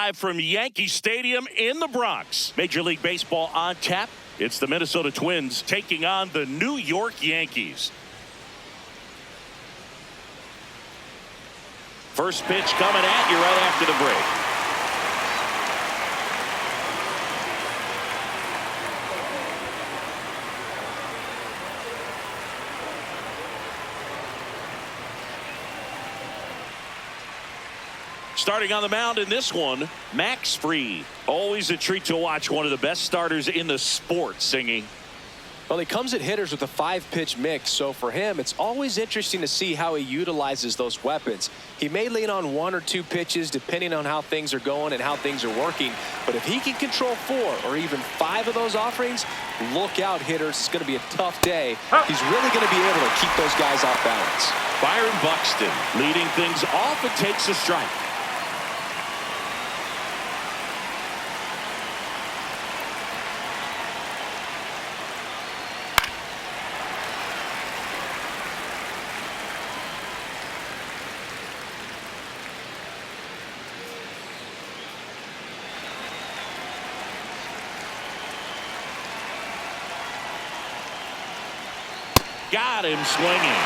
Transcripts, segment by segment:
live from Yankee Stadium in the Bronx. Major League Baseball on tap. It's the Minnesota Twins taking on the New York Yankees. First pitch coming at you right after the break. Starting on the mound in this one, Max Fried. Always a treat to watch one of the best starters in the sport, Singing. Well, he comes at hitters with a 5-pitch mix, so for him, it's always interesting to see how he utilizes those weapons. He may lean on 1 or 2 pitches depending on how things are going and how things are working, but if he can control 4 or even 5 of those offerings, look out, hitters. It's going to be a tough day. He's really going to be able to keep those guys off balance. Byron Buxton leading things off and takes a strike. Got him swinging.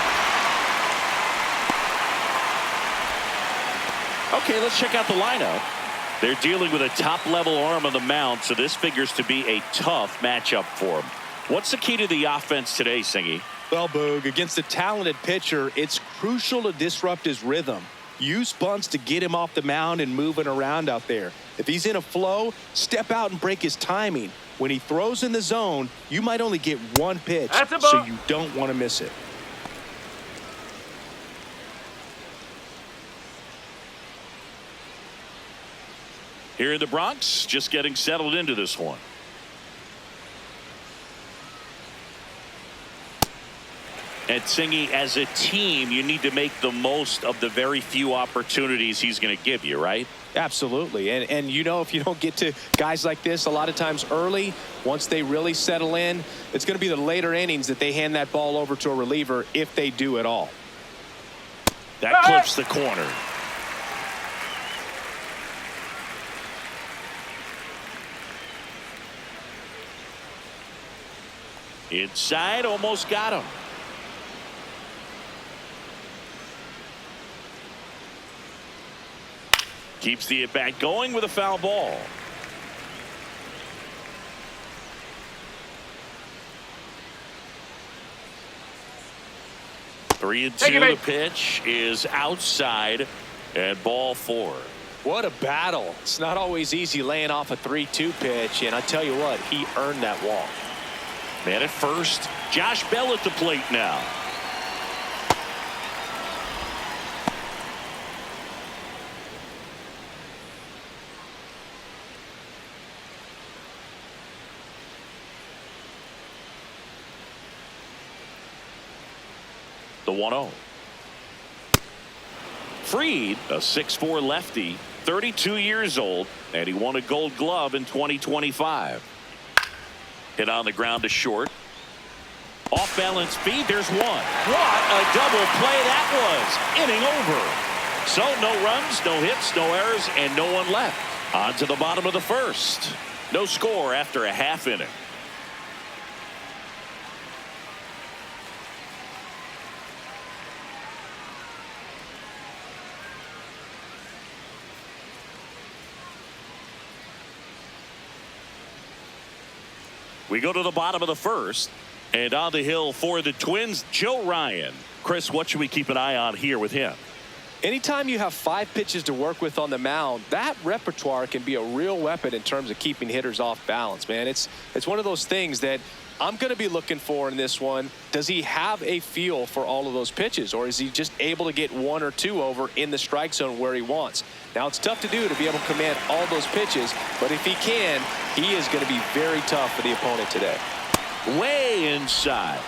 Okay, let's check out the lineup. They're dealing with a top-level arm on the mound, so this figures to be a tough matchup for him. What's the key to the offense today, Singy? Well, Boog, against a talented pitcher, it's crucial to disrupt his rhythm. Use bunts to get him off the mound and moving around out there. If he's in a flow, step out and break his timing. When he throws in the zone, you might only get 1 pitch, so you don't want to miss it. Here in the Bronx, just getting settled into this one. And Singy, as a team, you need to make the most of the very few opportunities he's going to give you, right? Absolutely. And you know, if you don't get to guys like this a lot of times early, once they really settle in, it's going to be the later innings that they hand that ball over to a reliever, if they do at all. That clips the corner. Inside, almost got him. Keeps the at-bat going with a foul ball. Three and two. The pitch is outside and ball 4. What a battle. It's not always easy laying off a 3-2 pitch, and I tell you what, he earned that walk. Man at first. Josh Bell at the plate now. The 1-0. Fried, a 6'4" lefty, 32 years old, and he won a Gold Glove in 2025. Hit on the ground to short. Off balance feed. There's one. What a double play that was. Inning over. So no runs, no hits, no errors, and no one left. On to the bottom of the first. No score after a half inning. We go to the bottom of the first, and on the hill for the Twins, Joe Ryan. Chris, what should we keep an eye on here with him? Anytime you have 5 pitches to work with on the mound, that repertoire can be a real weapon in terms of keeping hitters off balance, man. It's one of those things that I'm going to be looking for in this one. Does he have a feel for all of those pitches, or is he just able to get 1 or 2 over in the strike zone where he wants? Now, it's tough to do to be able to command all those pitches, but if he can, he is going to be very tough for the opponent today. Way inside.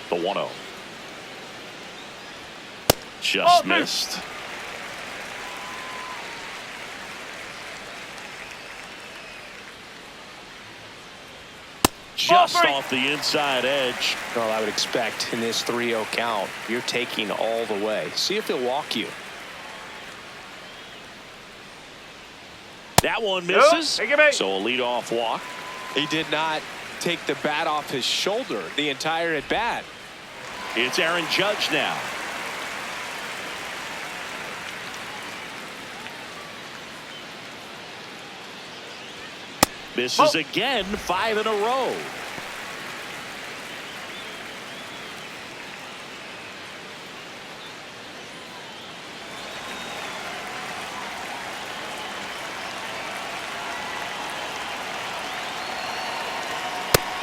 The 1-0. Just missed. just off the inside edge. Well, I would expect in this 3-0 count, you're taking all the way. See if he'll walk you. That one misses. So a leadoff walk. He did not take the bat off his shoulder the entire at bat. It's Aaron Judge now. Misses again, 5 in a row.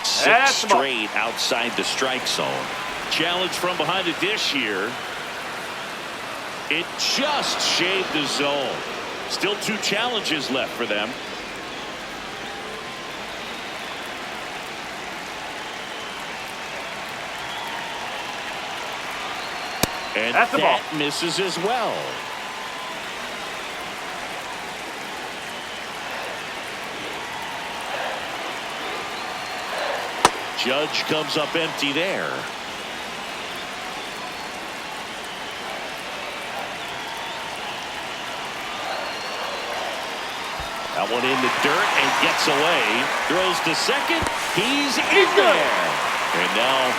Six straight outside the strike zone. Challenge from behind the dish here. It just shaved the zone. Still 2 challenges left for them. And that misses as well. Judge comes up empty there. That one in the dirt and gets away. Throws to second. He's in there. And now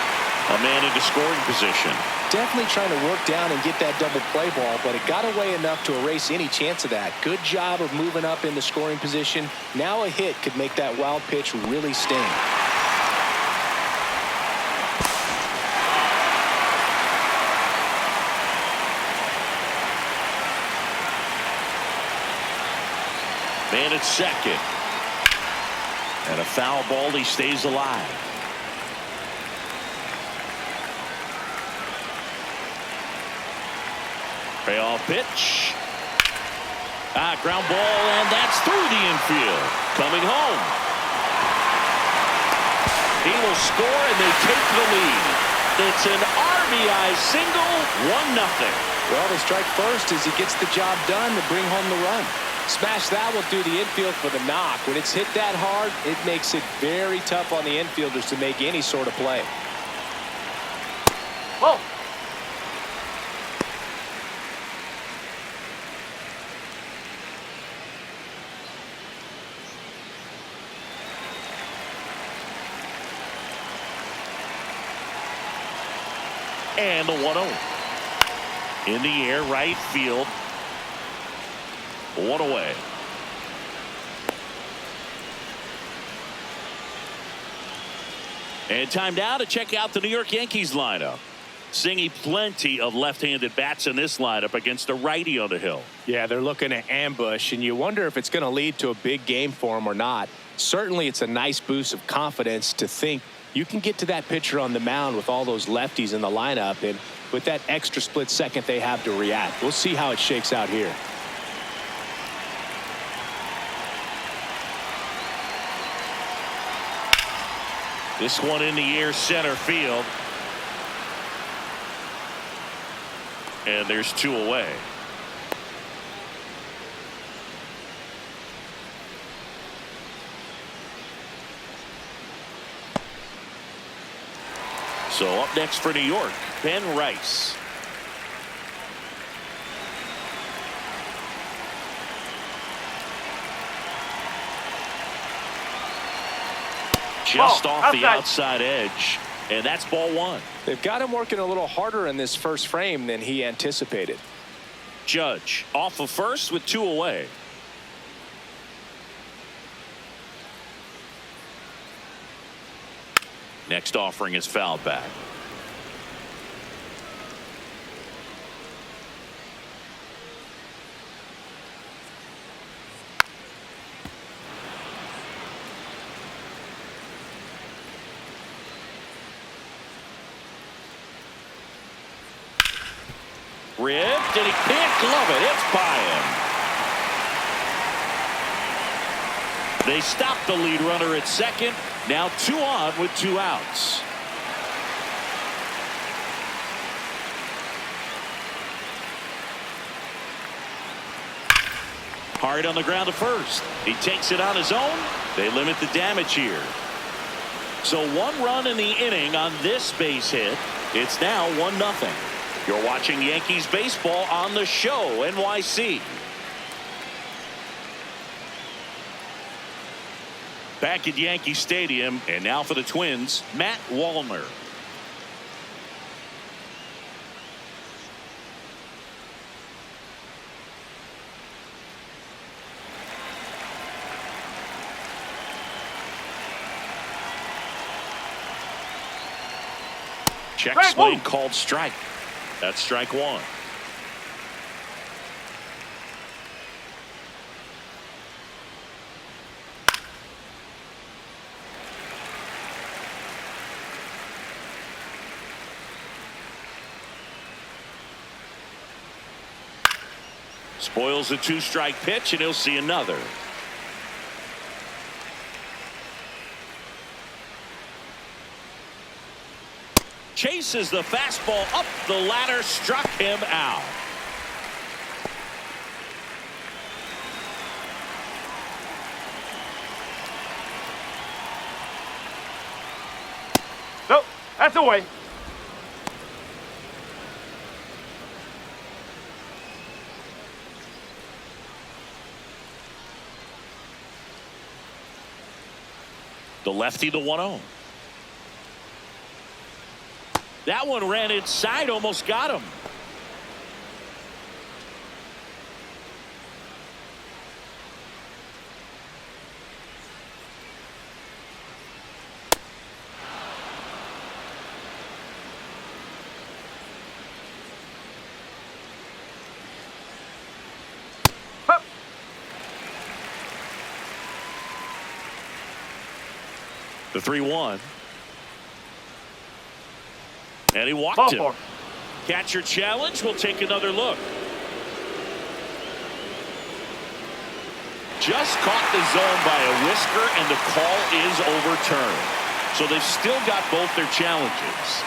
a man into scoring position. Definitely trying to work down and get that double play ball, but it got away enough to erase any chance of that. Good job of moving up in the scoring position. Now a hit could make that wild pitch really sting. Man at second. And a foul ball. He stays alive. Payoff pitch. Ground ball, and that's through the infield. Coming home. He will score, and they take the lead. It's an RBI single, 1-0. Well, the strike first as he gets the job done to bring home the run. Smash that will do the infield for the knock. When it's hit that hard, it makes it very tough on the infielders to make any sort of play. Whoa. And the 1-0. In the air, right field. 1 away. And time now to check out the New York Yankees lineup. Seeing plenty of left-handed bats in this lineup against a righty on the hill. Yeah, they're looking to ambush, and you wonder if it's going to lead to a big game for them or not. Certainly, it's a nice boost of confidence to think you can get to that pitcher on the mound with all those lefties in the lineup, and with that extra split second they have to react. We'll see how it shakes out here. This one in the air, center field. And there's 2 away. So up next for New York, Ben Rice. Just off the outside edge, and that's ball 1. They've got him working a little harder in this first frame than he anticipated. Judge off of first with 2 away. Next offering is fouled back. Ripped, and he can't glove it. It's by him. They stop the lead runner at second. Now 2 on with 2 outs. Hard on the ground to first. He takes it on his own. They limit the damage here. So 1 run in the inning on this base hit. It's now 1-0. You're watching Yankees baseball on the show, NYC. Back at Yankee Stadium, and now for the Twins, Matt Wallner. Check swing called strike. That's strike 1. Spoils a 2-strike pitch, and he'll see another. Chases the fastball up the ladder, struck him out. Nope, that's away. The lefty, the 1-0. That one ran inside, almost got him. Hup. The 3-1. And he walked him. Catcher challenge. We'll take another look. Just caught the zone by a whisker, and the call is overturned. So they've still got both their challenges.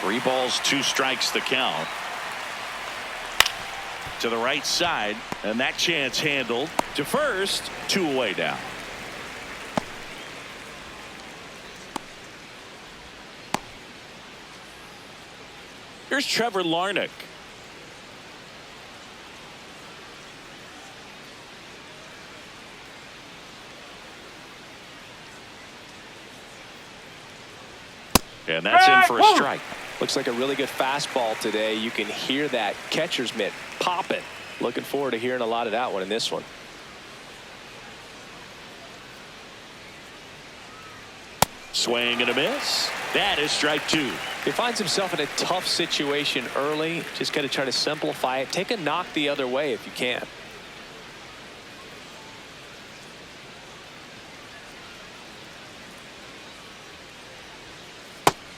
3 balls, 2 strikes the count. To the right side, and that chance handled. To first, 2 away down. Here's Trevor Larnach. And that's in for a strike. Looks like a really good fastball today. You can hear that catcher's mitt popping. Looking forward to hearing a lot of that one in this one. Swing and a miss. That is strike 2. He finds himself in a tough situation early. Just got to try to simplify it. Take a knock the other way if you can.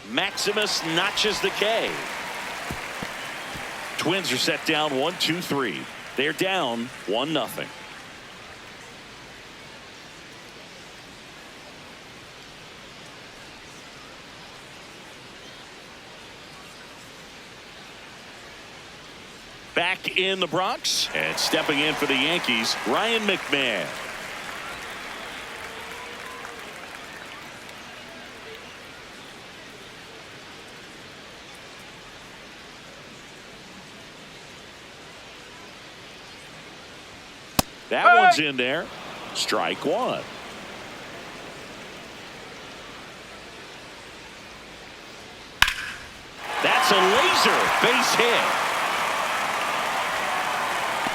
Maximus notches the K. Twins are set down 1-2-3. They're down 1-0. Back in the Bronx, and stepping in for the Yankees, Ryan McMahon. That one's in there. Strike 1. That's a laser base hit.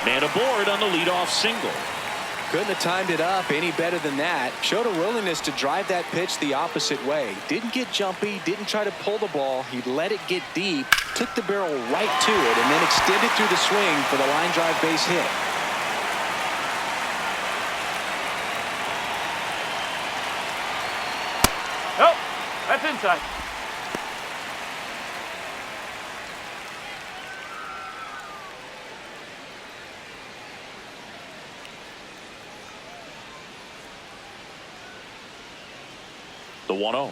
Man aboard on the leadoff single. Couldn't have timed it up any better than that. Showed a willingness to drive that pitch the opposite way. Didn't get jumpy, didn't try to pull the ball. He let it get deep, took the barrel right to it, and then extended through the swing for the line drive base hit. Nope, that's inside. The 1-0.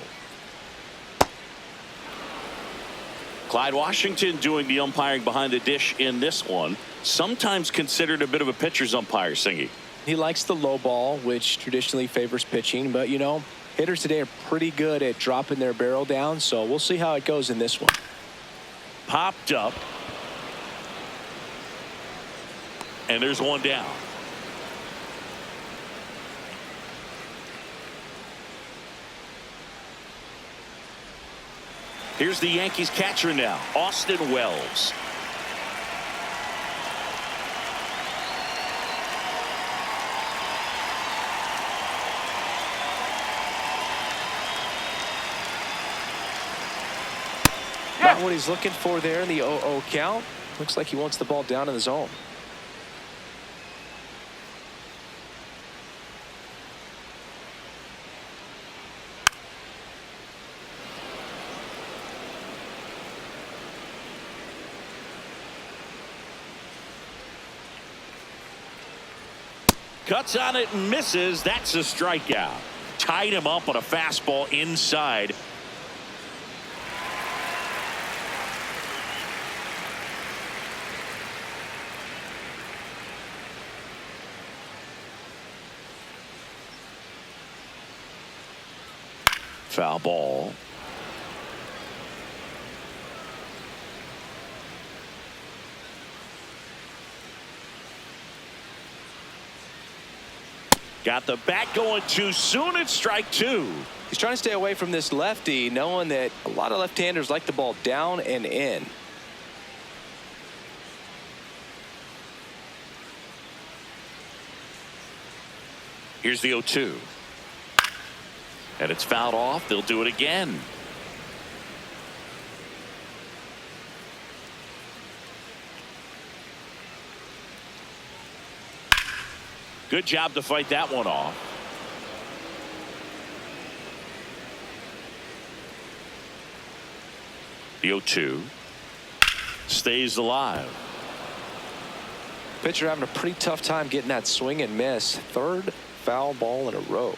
Clyde Washington doing the umpiring behind the dish in this one. Sometimes considered a bit of a pitcher's umpire, Singy. He likes the low ball, which traditionally favors pitching. But, you know, hitters today are pretty good at dropping their barrel down. So we'll see how it goes in this one. Popped up. And there's one down. Here's the Yankees catcher now, Austin Wells. Not what he's looking for there in the 0-0 count. Looks like he wants the ball down in the zone. Cuts on it and misses. That's a strikeout. Tied him up on a fastball inside. Foul ball. Got the bat going too soon. It's strike two. He's trying to stay away from this lefty, knowing that a lot of left-handers like the ball down and in. Here's the 0-2. And it's fouled off. They'll do it again. Good job to fight that one off. The 0-2 stays alive. Pitcher having a pretty tough time getting that swing and miss. Third foul ball in a row.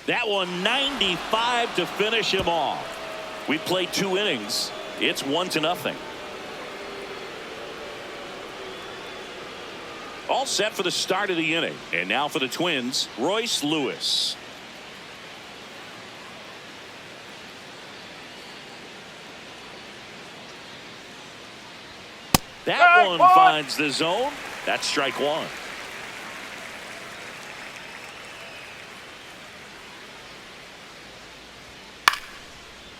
That one 95 to finish him off. We played 2 innings. It's 1-0. All set for the start of the inning. And now for the Twins, Royce Lewis. That one finds the zone. That's strike one.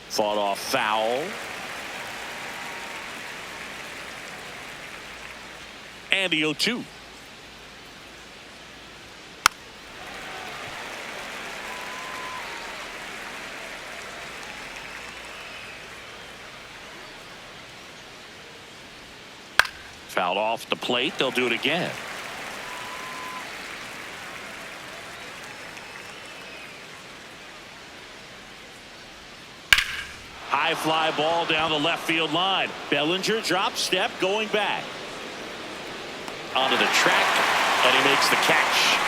Fought off foul. And the 0-2. Fouled off the plate. They'll do it again. High fly ball down the left field line. Bellinger drop step going back. Onto the track, and he makes the catch.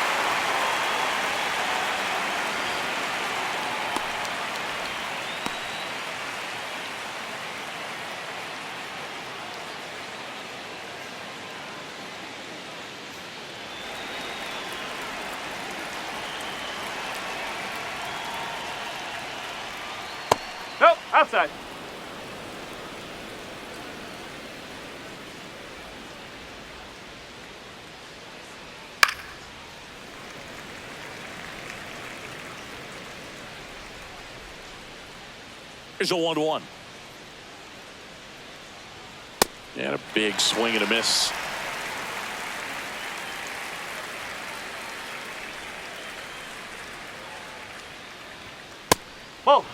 Nope, outside. Here's a 1-1. And a big swing and a miss. Whoa.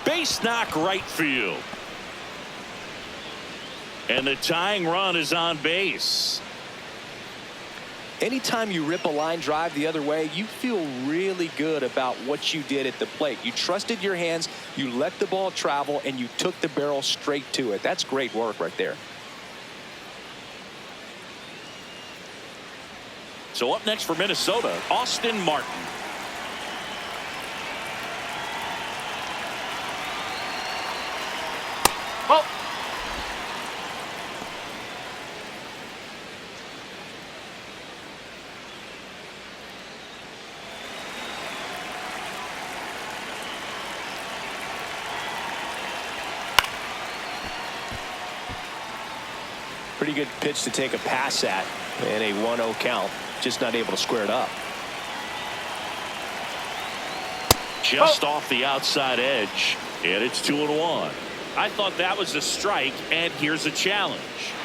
Base knock right field. And the tying run is on base. Anytime you rip a line drive the other way, you feel really good about what you did at the plate. You trusted your hands, you let the ball travel, and you took the barrel straight to it. That's great work right there. So up next for Minnesota, Austin Martin. Ball. Pretty good pitch to take a pass at in a 1-0 count. Just not able to square it up. Just off the outside edge, and it's 2-1. I thought that was a strike, and here's a challenge.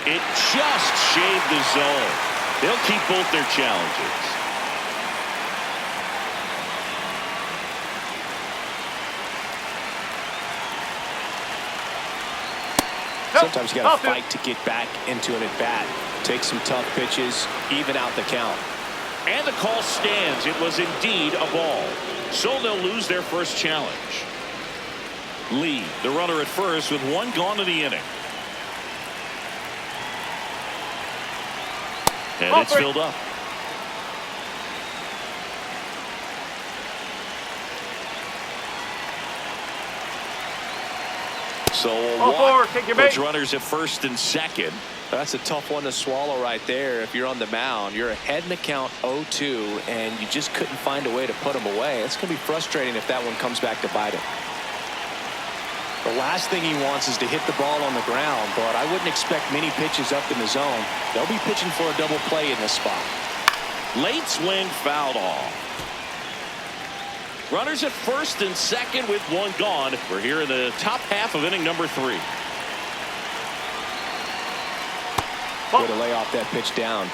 It just shaved the zone. They'll keep both their challenges. Sometimes you got to fight to get back into an at-bat. Take some tough pitches, even out the count. And the call stands. It was indeed a ball. So they'll lose their first challenge. Lee, the runner at first, with one gone in the inning. And it's filled up. So a walk puts runners at first and second. That's a tough one to swallow right there. If you're on the mound, you're ahead in the count 0-2, and you just couldn't find a way to put them away. It's going to be frustrating if that one comes back to bite him. The last thing he wants is to hit the ball on the ground, but I wouldn't expect many pitches up in the zone. They'll be pitching for a double play in this spot. Late swing fouled off. Runners at first and second with one gone. We're here in the top half of inning number 3. Way to lay off that pitch down.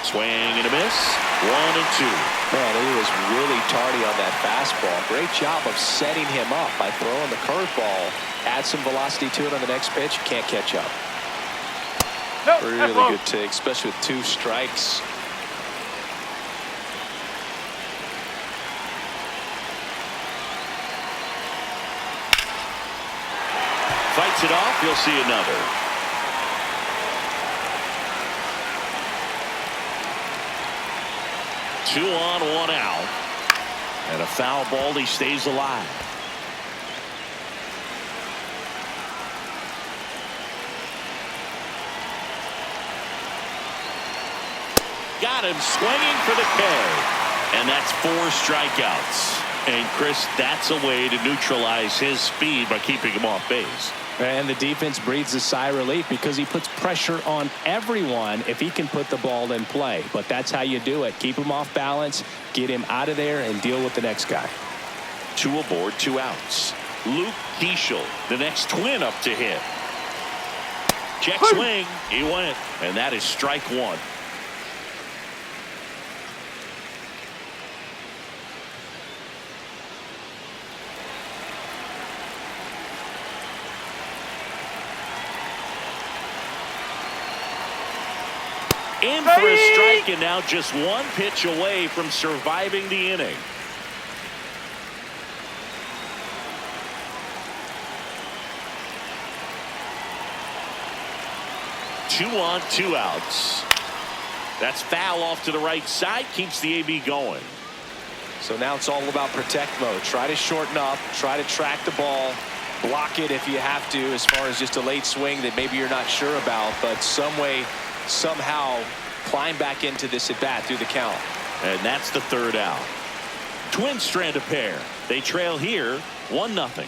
Swing and a miss. 1-2. Man, he was really tardy on that fastball. Great job of setting him up by throwing the curveball. Add some velocity to it on the next pitch. Can't catch up. Really good take, especially with 2 strikes. Fights it off. You'll see another. Two on, one out. And a foul ball. He stays alive. Got him swinging for the K. And that's 4 strikeouts. And Chris, that's a way to neutralize his speed by keeping him off base. And the defense breathes a sigh of relief because he puts pressure on everyone if he can put the ball in play. But that's how you do it. Keep him off balance, get him out of there, and deal with the next guy. 2 aboard, 2 outs. Luke Keeschel, the next Twin up to hit. Check swing. He went. And that is strike 1. In for a strike, and now just 1 pitch away from surviving the inning. Two on, 2 outs. That's foul off to the right side, keeps the AB going. So now it's all about protect mode. Try to shorten up, try to track the ball, block it if you have to, as far as just a late swing that maybe you're not sure about, but somehow climb back into this at bat through the count. And that's the 3rd out. Twins strand a pair. They trail here 1-0.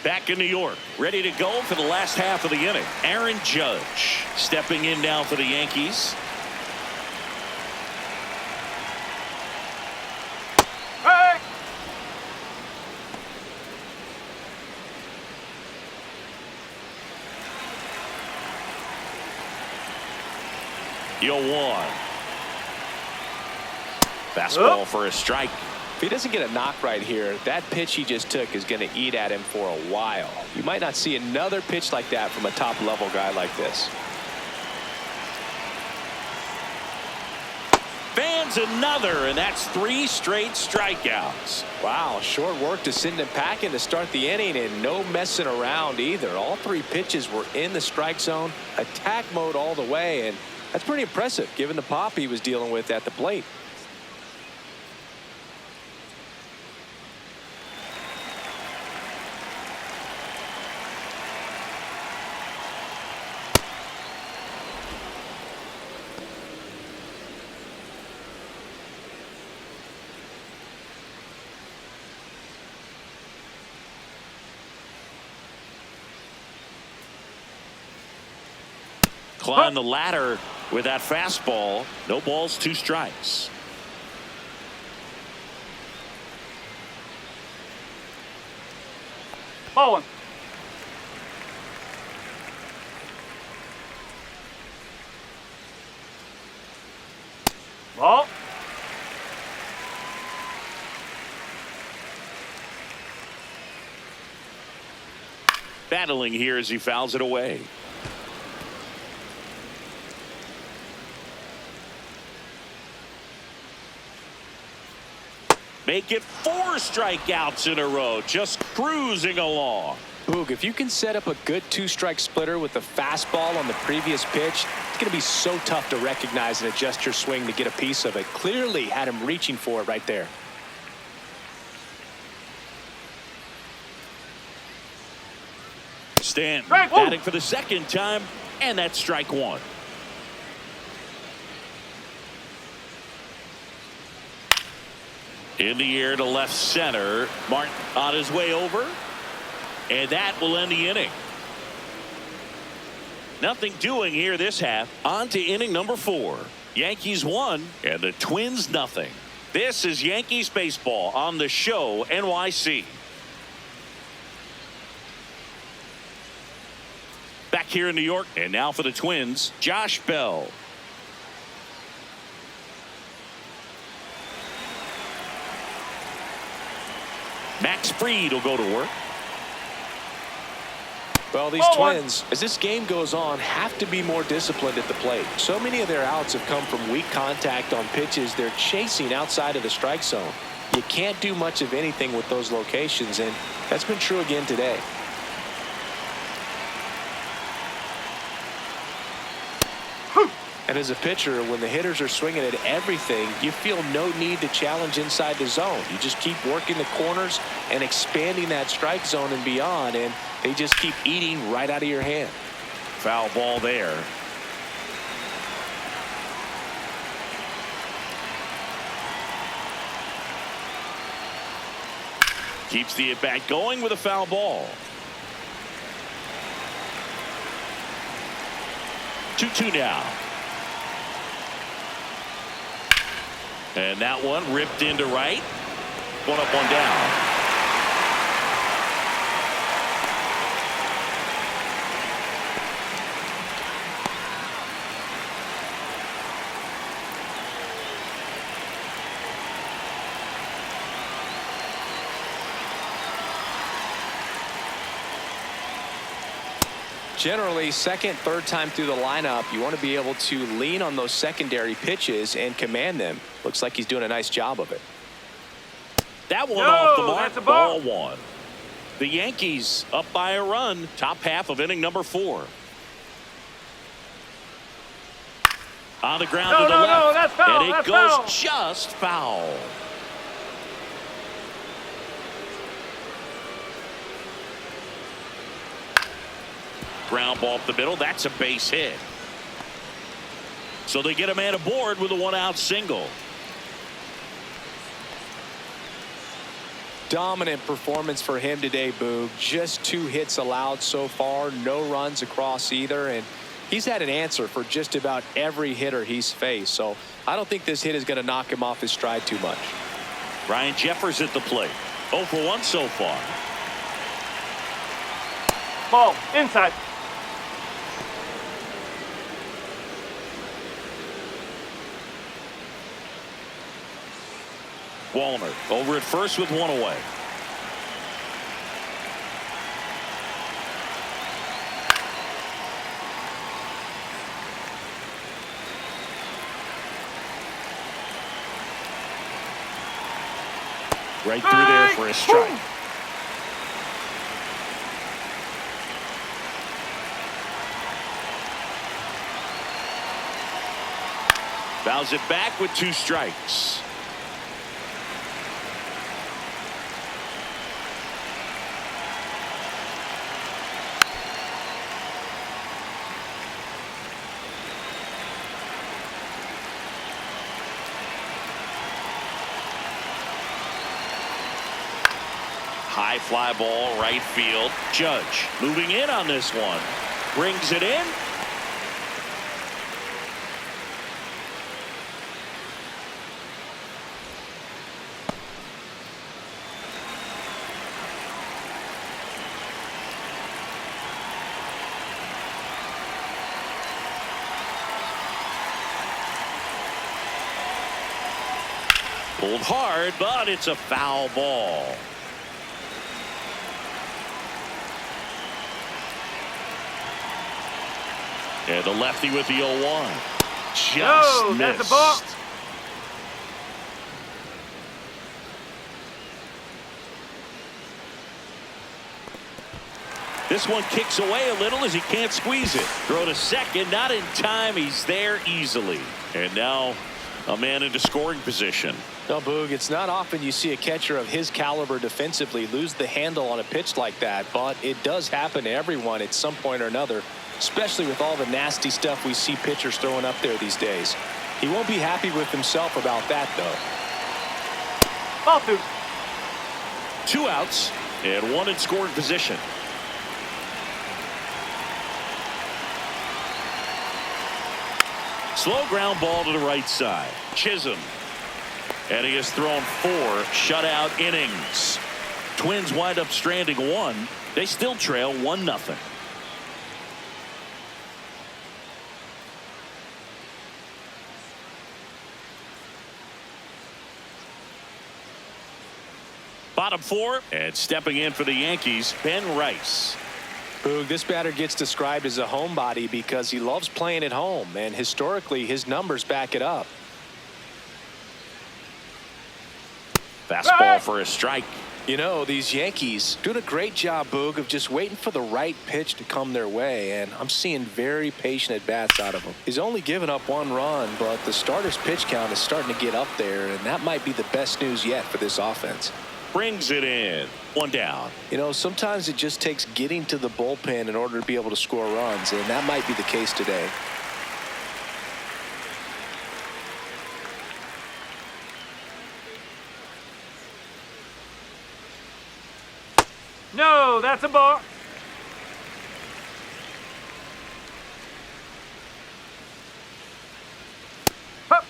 Back in New York, ready to go for the last half of the inning. Aaron Judge stepping in now for the Yankees. Yo, 1. Fastball for a strike. If he doesn't get a knock right here, that pitch he just took is going to eat at him for a while. You might not see another pitch like that from a top-level guy like this. fans another, and that's 3 straight strikeouts. Wow, short work to send him packing to start the inning, and no messing around either. All 3 pitches were in the strike zone, attack mode all the way, and that's pretty impressive given the pop he was dealing with at the plate. Climb the ladder with that fastball. No balls, 2 strikes. Ball 1. Ball. Battling here as he fouls it away. Make it 4 strikeouts in a row, just cruising along. Boog, if you can set up a good 2-strike splitter with the fastball on the previous pitch, it's going to be so tough to recognize and adjust your swing to get a piece of it. Clearly had him reaching for it right there. Stanton batting for the 2nd time, and that's strike 1. In the air to left center. Martin on his way over. And that will end the inning. Nothing doing here this half. On to inning number 4. Yankees 1 and the Twins nothing. This is Yankees baseball on the Show NYC. Back here in New York, and now for the Twins, Josh Bell. Max Fried will go to work. Well, these Twins, as this game goes on, have to be more disciplined at the plate. So many of their outs have come from weak contact on pitches they're chasing outside of the strike zone. You can't do much of anything with those locations, and that's been true again today. And as a pitcher, when the hitters are swinging at everything, you feel no need to challenge inside the zone. You just keep working the corners and expanding that strike zone and beyond, and they just keep eating right out of your hand. Foul ball there. Keeps the at-bat going with a foul ball. 2-2 now. And that one ripped into right. 1 up, 1 down. Generally, second, third time through the lineup, you want to be able to lean on those secondary pitches and command them. Looks like he's doing a nice job of it. That one off the mark, ball 1. The Yankees up by a run, top half of inning number 4. On the ground to the left, no, that's foul, and it goes just foul. Ground ball up the middle. That's a base hit. So they get a man aboard with a 1-out single. Dominant performance for him today, Boog. Just 2 hits allowed so far. No runs across either. And he's had an answer for just about every hitter he's faced. So I don't think this hit is going to knock him off his stride too much. Ryan Jeffers at the plate. 0 for 1 so far. Ball inside. Wallner over at first with 1 away. Right through there for a strike. Fouls it back with 2 strikes. High fly ball, right field. Judge moving in on this one. Brings it in. Pulled hard, but it's a foul ball. And the lefty with the 0-1. Just missed. That's a ball. This one kicks away a little as he can't squeeze it. Throw to second, not in time. He's there easily. And now a man into scoring position. No, Boog, it's not often you see a catcher of his caliber defensively lose the handle on a pitch like that, but it does happen to everyone at some point or another, especially with all the nasty stuff we see pitchers throwing up there these days. He won't be happy with himself about that, though. Ball 2. 2 outs and 1 in scoring position. Slow ground ball to the right side. Chisholm. And he has thrown 4 shutout innings. Twins wind up stranding 1. They still trail 1-0. Bottom 4, and stepping in for the Yankees, Ben Rice. Boog, this batter gets described as a homebody because he loves playing at home, and historically his numbers back it up. Fastball for a strike. You know, these Yankees doing a great job, Boog, of just waiting for the right pitch to come their way, and I'm seeing very patient at-bats out of him. He's only given up 1 run, but the starter's pitch count is starting to get up there, and that might be the best news yet for this offense. Brings it in. 1 down. You know, sometimes it just takes getting to the bullpen in order to be able to score runs, and that might be the case today. No, that's a ball. Hup.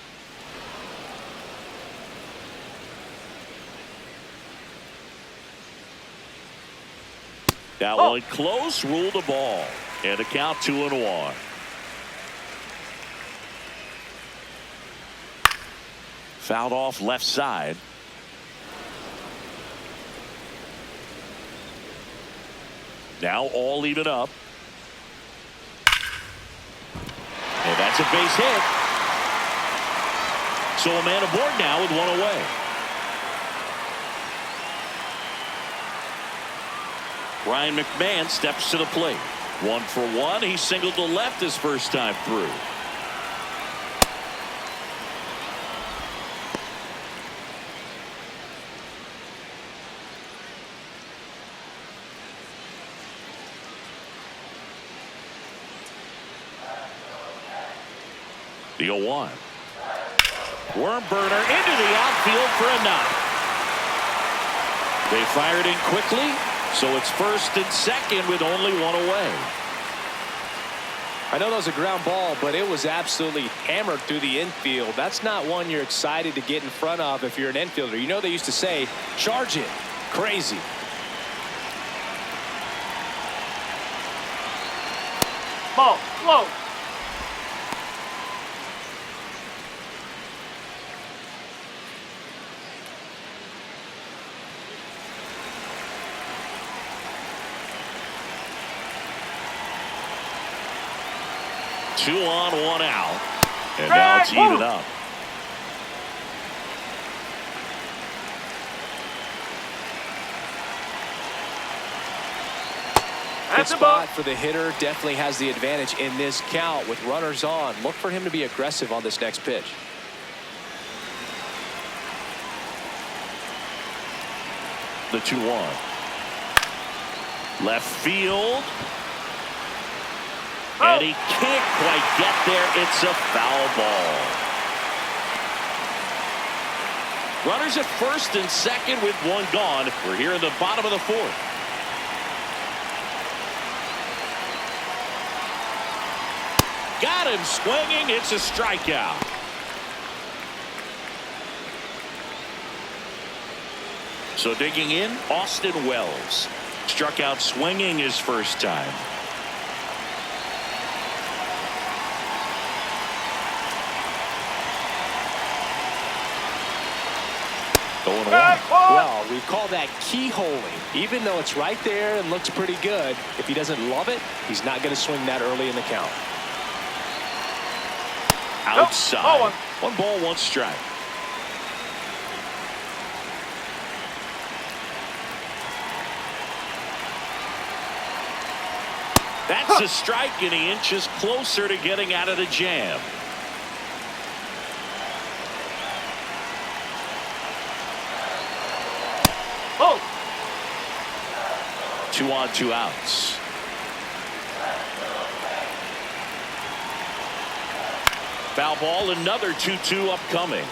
That one close, ruled a ball. And a count 2-1. Fouled off left side. Now all even up. And that's a base hit. So a man aboard now with 1 away. Ryan McMahon steps to the plate. 1 for 1. He singled to left his first time through. The 0-1. Worm burner into the outfield for a knock. They fired in quickly, so it's first and second with only 1 away. I know that was a ground ball, but it was absolutely hammered through the infield. That's not one you're excited to get in front of if you're an infielder. You know they used to say, charge it. Crazy. Ball. Low. Two on, 1 out. And now it's even up. That's a spot ball. for the hitter. Definitely has the advantage in this count with runners on. Look for him to be aggressive on this next pitch. The 2-1. Left field. And he can't quite get there. It's a foul ball. Runners at first and second with one gone. We're here in the bottom of the fourth. Got him swinging. It's a strikeout. So digging in, Austin Wells. Struck out swinging his first time. Going away. Well, we call that keyholing. Even though it's right there and looks pretty good, if he doesn't love it, he's not going to swing that early in the count. Outside. One ball, one strike. That's a strike, and he inches closer to getting out of the jam. Oh. 2 on, 2 outs. Foul ball, another 2-2 upcoming.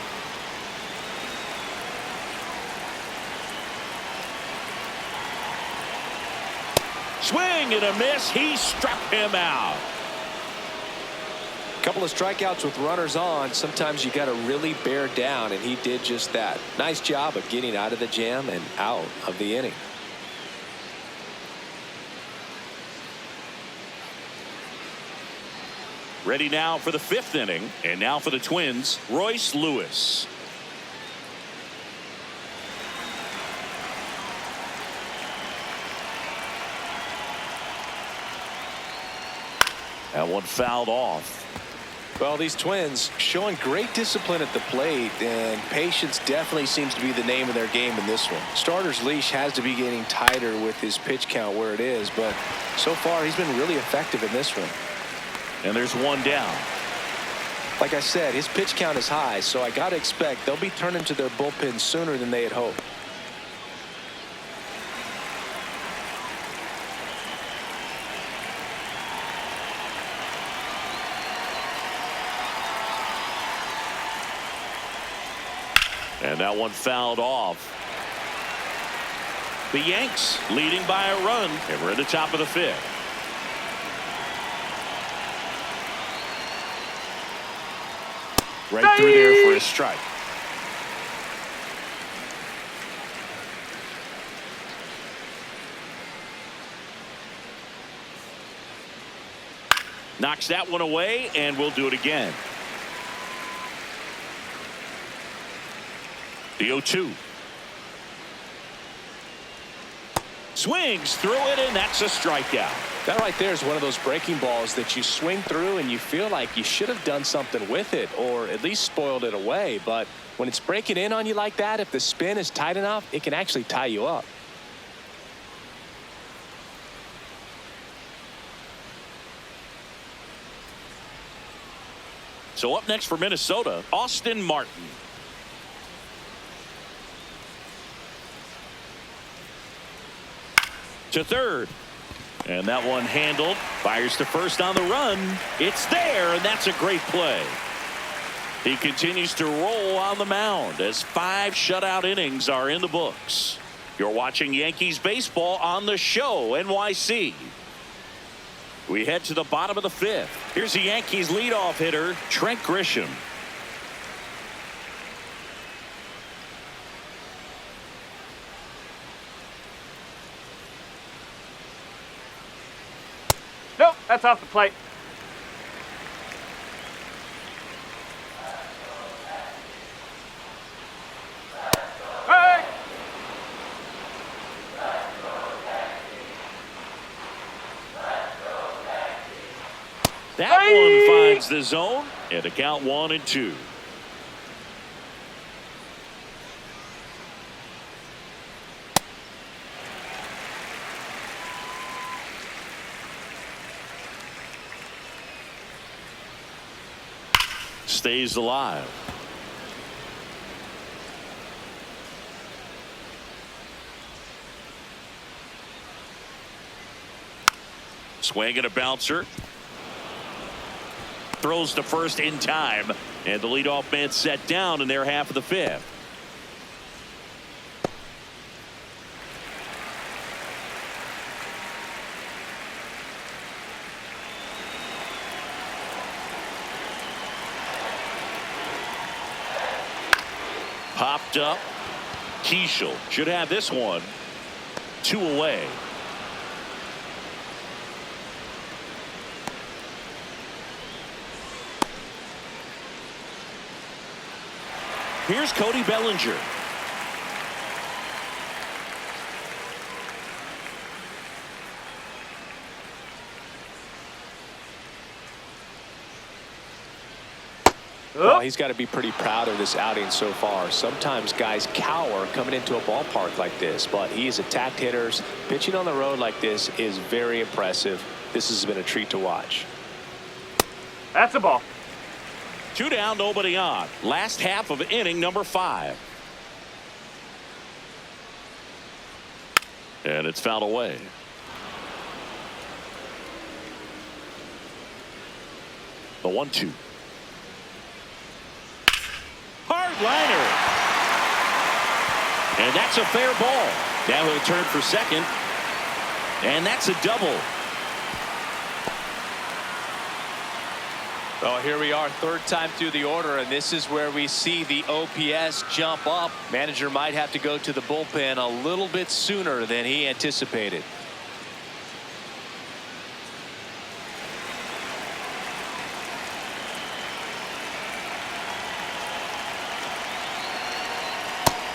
Swing and a miss. He struck him out. Couple of strikeouts with runners on. Sometimes you got to really bear down, and he did just that. Nice job of getting out of the jam and out of the inning. Ready now for the 5th inning, and now for the Twins, Royce Lewis. That one fouled off. Well, these Twins showing great discipline at the plate, and patience definitely seems to be the name of their game in this one. Starter's leash has to be getting tighter with his pitch count where it is, but so far he's been really effective in this one. And there's one down. Like I said, his pitch count is high, so I got to expect they'll be turning to their bullpen sooner than they had hoped. And that one fouled off. The Yanks leading by a run, and we're at the top of the 5th. Right through there for a strike. Knocks that one away, and we'll do it again. The 0-2. Swings through it, and that's a strikeout. That right there is one of those breaking balls that you swing through and you feel like you should have done something with it or at least spoiled it away. But when it's breaking in on you like that, if the spin is tight enough, it can actually tie you up. So up next for Minnesota, Austin Martin. To third. And that one handled. Fires to first on the run. It's there, and that's a great play. He continues to roll on the mound as 5 shutout innings are in the books. You're watching Yankees baseball on the show, NYC. We head to the bottom of the 5th. Here's the Yankees leadoff hitter, Trent Grisham. Nope, that's off the plate. Hey! That one finds the zone, and the count 1-2. stays alive. Swing and a bouncer. Throws to first in time, and the leadoff man set down in their half of the fifth. Popped up. Keishel should have this one 2 away. Here's Cody Bellinger. Well, he's got to be pretty proud of this outing so far. Sometimes guys cower coming into a ballpark like this, but he's attacked hitters. Pitching on the road like this is very impressive. This has been a treat to watch. That's a ball. 2 down, nobody on. Last half of inning number 5. And it's fouled away. The 1-2. Hard liner. And that's a fair ball. Now he'll turn for second. And that's a double. Well, here we are, third time through the order, and this is where we see the OPS jump up. Manager might have to go to the bullpen a little bit sooner than he anticipated.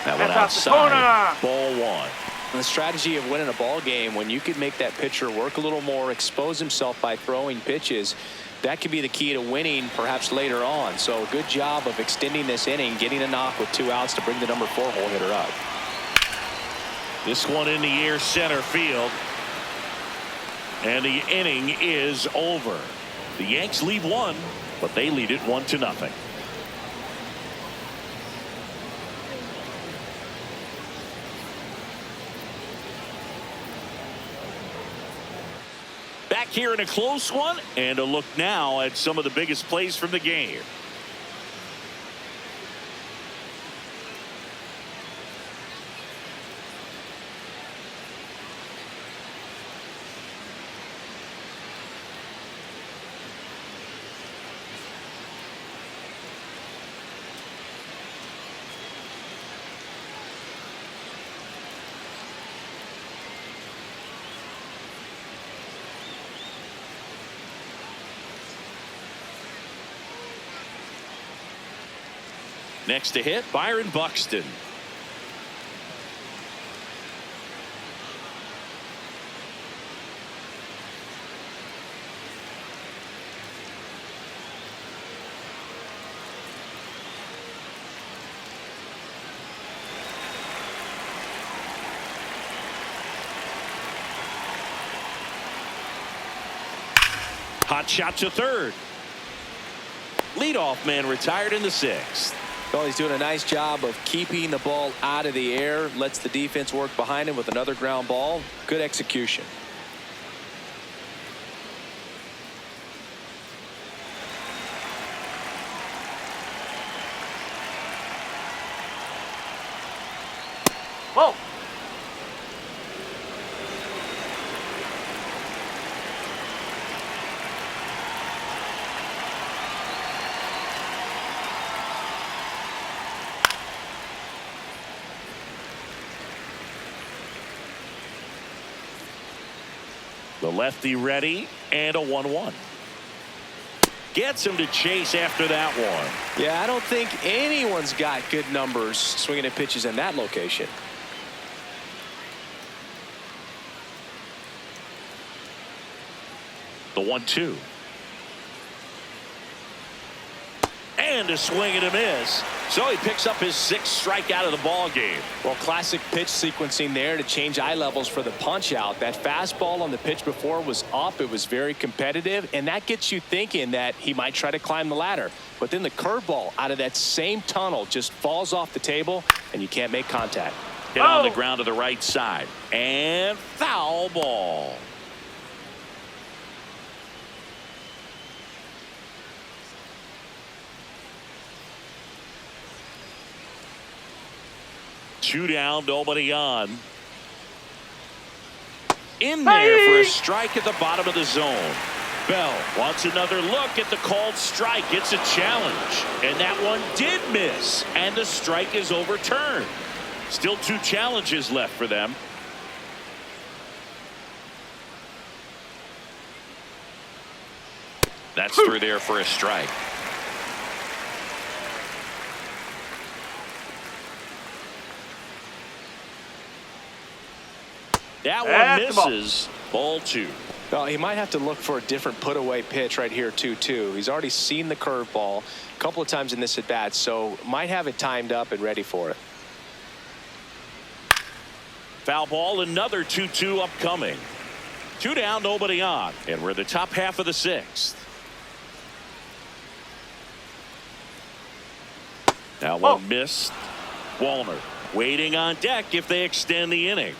That went That's outside. off the Ball 1. The strategy of winning a ball game, when you can make that pitcher work a little more, expose himself by throwing pitches, that could be the key to winning perhaps later on. So good job of extending this inning, getting a knock with 2 outs to bring the number 4 hole hitter up. This one in the air center field. And the inning is over. The Yanks lead 1, but they lead it 1-0. Back here in a close one, and a look now at some of the biggest plays from the game. Next to hit, Byron Buxton. Hot shot to third. Leadoff man retired in the 6th. Well, he's doing a nice job of keeping the ball out of the air, lets the defense work behind him with another ground ball. Good execution. Whoa. The lefty ready, and a 1-1. Gets him to chase after that one. Yeah, I don't think anyone's got good numbers swinging at pitches in that location. The 1-2. And a swing and a miss. So he picks up his 6th strikeout of the ball game. Well, classic pitch sequencing there to change eye levels for the punch out. That fastball on the pitch before was up. It was very competitive, and that gets you thinking that he might try to climb the ladder. But then the curveball out of that same tunnel just falls off the table, and you can't make contact. Hit on the ground to the right side. And foul ball. Two down, nobody on. In there for a strike at the bottom of the zone. Bell wants another look at the called strike. It's a challenge. And that one did miss. And the strike is overturned. Still 2 challenges left for them. That's through there for a strike. That one misses. Ball 2. Well, he might have to look for a different put-away pitch right here, 2-2. He's already seen the curveball a couple of times in this at-bat, so might have it timed up and ready for it. Foul ball, another 2-2 upcoming. 2 down, nobody on. And we're the top half of the 6th. That one missed. Walner waiting on deck if they extend the inning.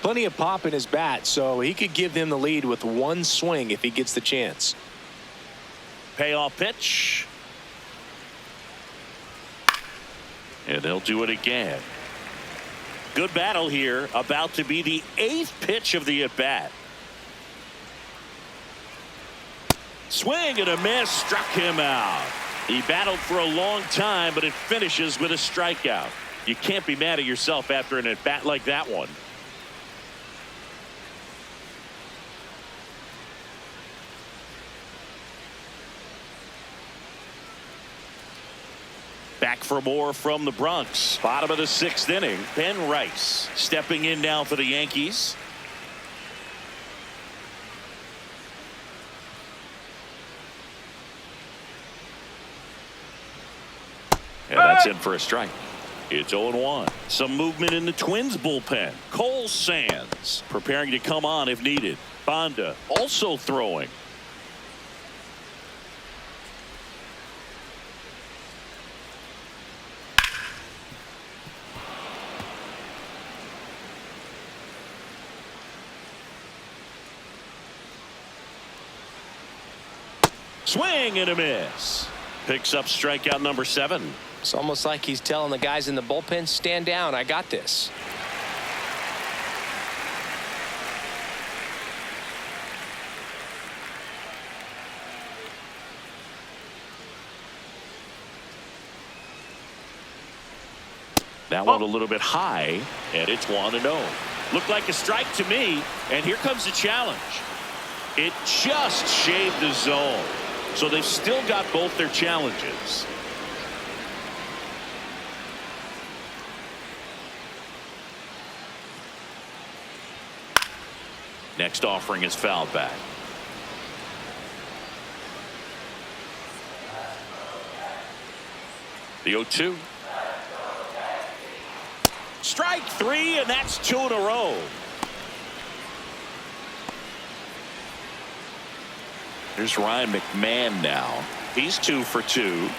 Plenty of pop in his bat, so he could give them the lead with 1 swing if he gets the chance. Payoff pitch. And they'll do it again. Good battle here. About to be the 8th pitch of the at-bat. Swing and a miss. Struck him out. He battled for a long time, but it finishes with a strikeout. You can't be mad at yourself after an at-bat like that one. Back for more from the Bronx. Bottom of the 6th inning. Ben Rice stepping in now for the Yankees. And that's in for a strike. It's 0-1. Some movement in the Twins bullpen. Cole Sands preparing to come on if needed. Bonda also throwing. Swing and a miss. Picks up strikeout number 7. It's almost like he's telling the guys in the bullpen, stand down, I got this. That one a little bit high, and it's 1-0. Looked like a strike to me, and here comes the challenge. It just shaved the zone. So they've still got both their challenges. Next offering is fouled back. The 0-2. Strike 3, and that's 2 in a row. Here's Ryan McMahon now. He's 2 for 2.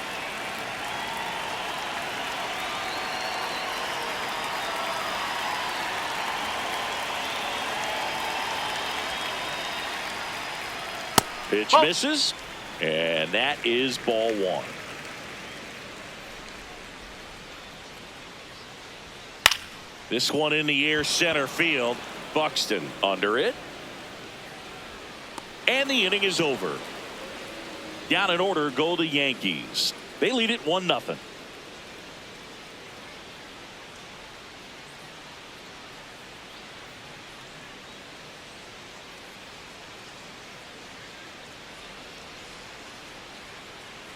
Pitch misses, and that is ball 1. This one in the air, center field. Buxton under it. And the inning is over. Down in order go the Yankees. They lead it 1-0.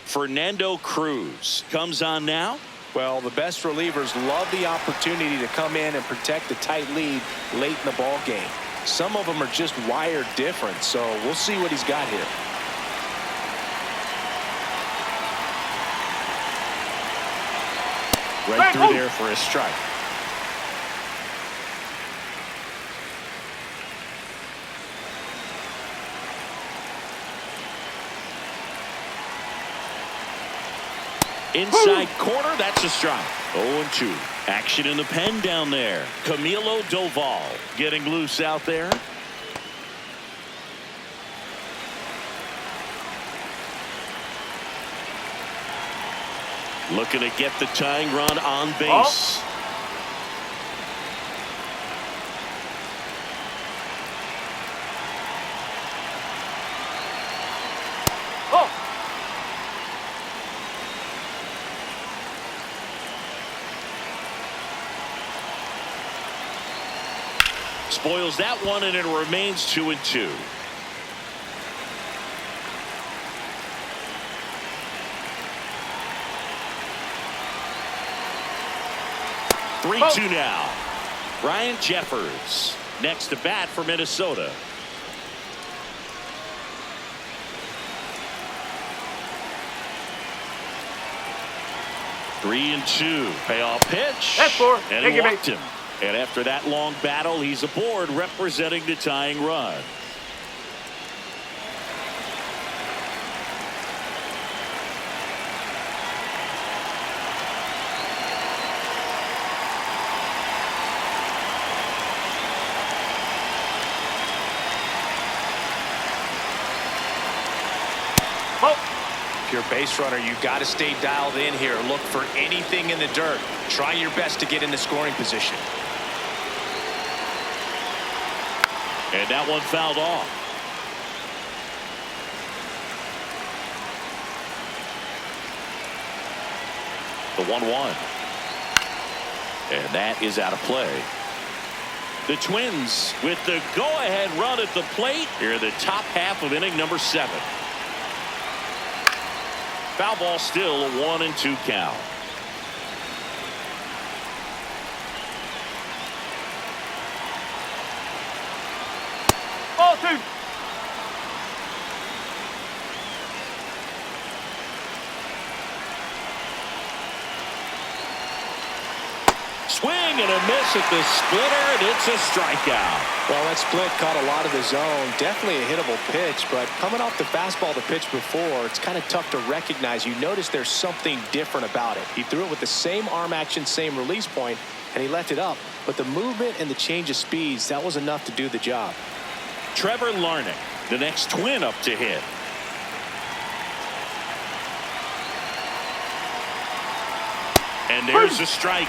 Fernando Cruz comes on now. Well, the best relievers love the opportunity to come in and protect the tight lead late in the ball game. Some of them are just wired different, so we'll see what he's got here. Right through there for a strike. Inside corner, that's a strike. 0-2. Action in the pen down there. Camilo Doval getting loose out there. Looking to get the tying run on base. Spoils that one, and it remains 2-2. Three-2 now. Ryan Jeffers next to bat for Minnesota. Three and two. Payoff pitch. That's four. And he walked him. And after that long battle, he's aboard representing the tying run. If you're a base runner, you got to stay dialed in here. Look for anything in the dirt. Try your best to get in the scoring position. And that one fouled off. The 1-1. And that is out of play. The Twins with the go-ahead run at the plate here in the top half of inning number 7. Foul ball, still a 1-2 count. Ball 2. Swing and a miss at the splitter, and it's a strikeout. Well, that split caught a lot of the zone. Definitely a hittable pitch, but coming off the fastball the pitch before, it's kind of tough to recognize. You notice there's something different about it. He threw it with the same arm action, same release point, and he left it up. But the movement and the change of speeds, that was enough to do the job. Trevor Larnach, the next Twin up to hit. And there's a strike.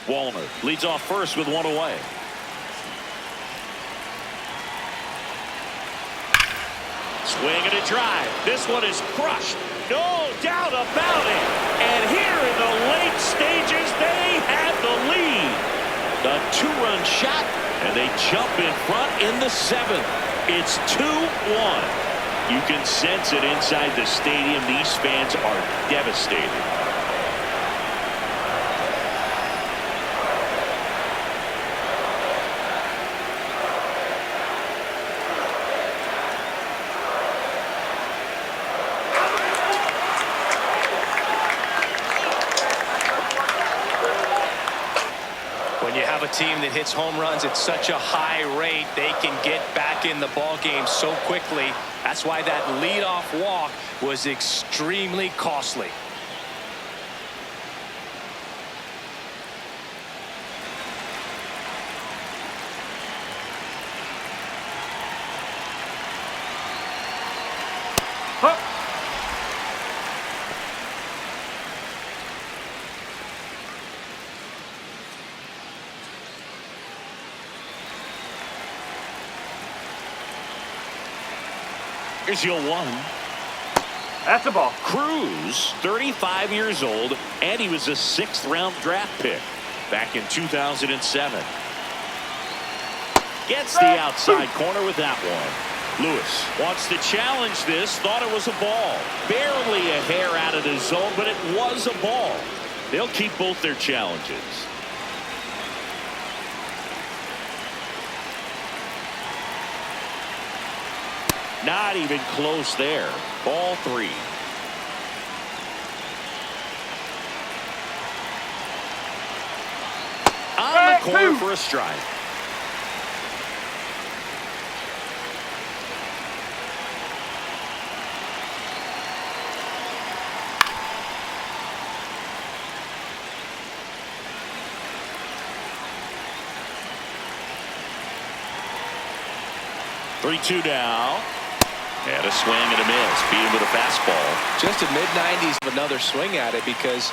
Wallner leads off first with one away. Swing and a drive. This one is crushed. No doubt about it. And here in the late stages, they have the lead. The 2-run shot, and they jump in front in the 7th. It's 2-1. You can sense it inside the stadium. These fans are devastated. When you have a team that hits home runs at such a high rate, they can get back in the ball game so quickly. That's why that leadoff walk was extremely costly. Here's your 1. That's a ball. Cruz, 35 years old, and he was a 6th-round draft pick back in 2007. Gets the outside corner with that one. Lewis wants to challenge this, thought it was a ball. Barely a hair out of the zone, but it was a ball. They'll keep both their challenges. Not even close there. Ball 3. On the corner for a strike. Three-two now. And a swing and a miss. Beat him with a fastball. Just a mid-90s of another swing at it because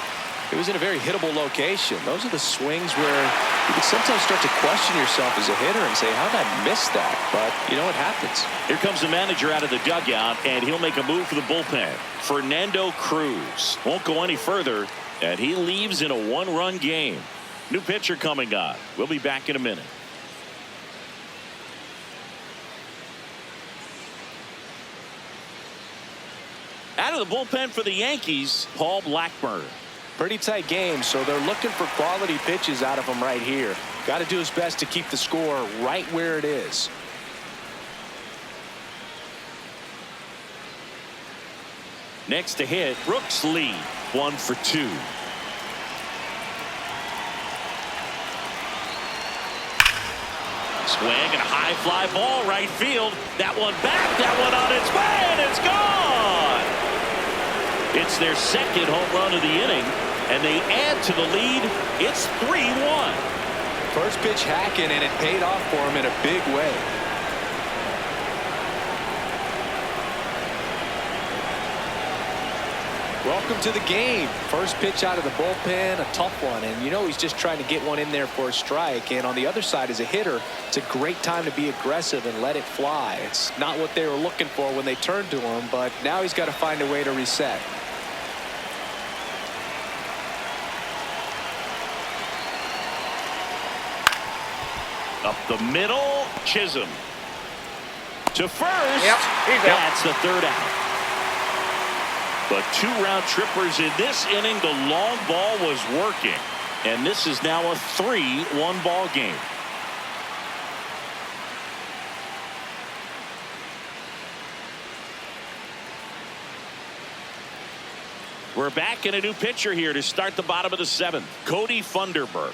it was in a very hittable location. Those are the swings where you can sometimes start to question yourself as a hitter and say, how did I miss that? But you know what happens. Here comes the manager out of the dugout, and he'll make a move for the bullpen. Fernando Cruz won't go any further, and he leaves in a one-run game. New pitcher coming on. We'll be back in a minute. Out of the bullpen for the Yankees, Paul Blackburn. Pretty tight game, so they're looking for quality pitches out of him right here. Got to do his best to keep the score right where it is. Next to hit, Brooks Lee, 1 for 2. Swing and a high fly ball right field. That one back, that one on its way, and it's gone. It's their second home run of the inning, and they add to the lead. It's 3-1. First pitch hacking, and it paid off for him in a big way. Welcome to the game. First pitch out of the bullpen, a tough one, and you know he's just trying to get one in there for a strike. And on the other side, as a hitter, it's a great time to be aggressive and let it fly. It's not what they were looking for when they turned to him, but now he's got to find a way to reset. Up the middle, Chisholm to first. Yep, he's out. That's the third out. But 2 round trippers in this inning. The long ball was working, and this is now a 3-1 ball game. We're back in a new pitcher here to start the bottom of the 7th. Cody Funderburk.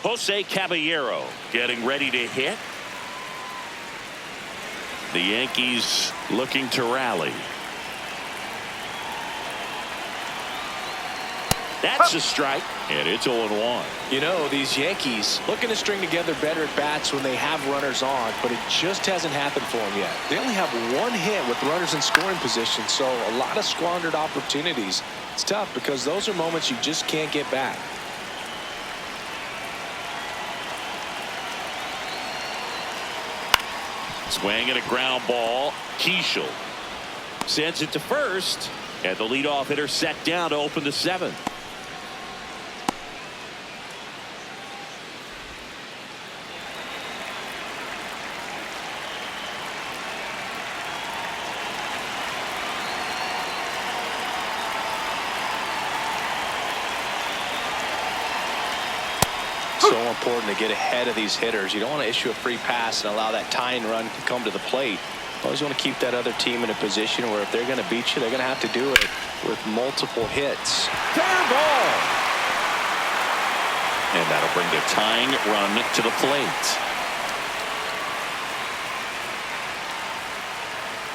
Jose Caballero getting ready to hit. The Yankees looking to rally. That's a strike, and it's 0-1. You know, these Yankees looking to string together better at bats when they have runners on, but it just hasn't happened for them yet. They only have 1 hit with runners in scoring position, so a lot of squandered opportunities. It's tough because those are moments you just can't get back. Swing and a ground ball. Keishel sends it to first, and the leadoff hitter set down to open the 7th. So important to get ahead of these hitters. You don't want to issue a free pass and allow that tying run to come to the plate. Always want to keep that other team in a position where if they're going to beat you, they're going to have to do it with multiple hits. Fair ball. And that'll bring the tying run to the plate.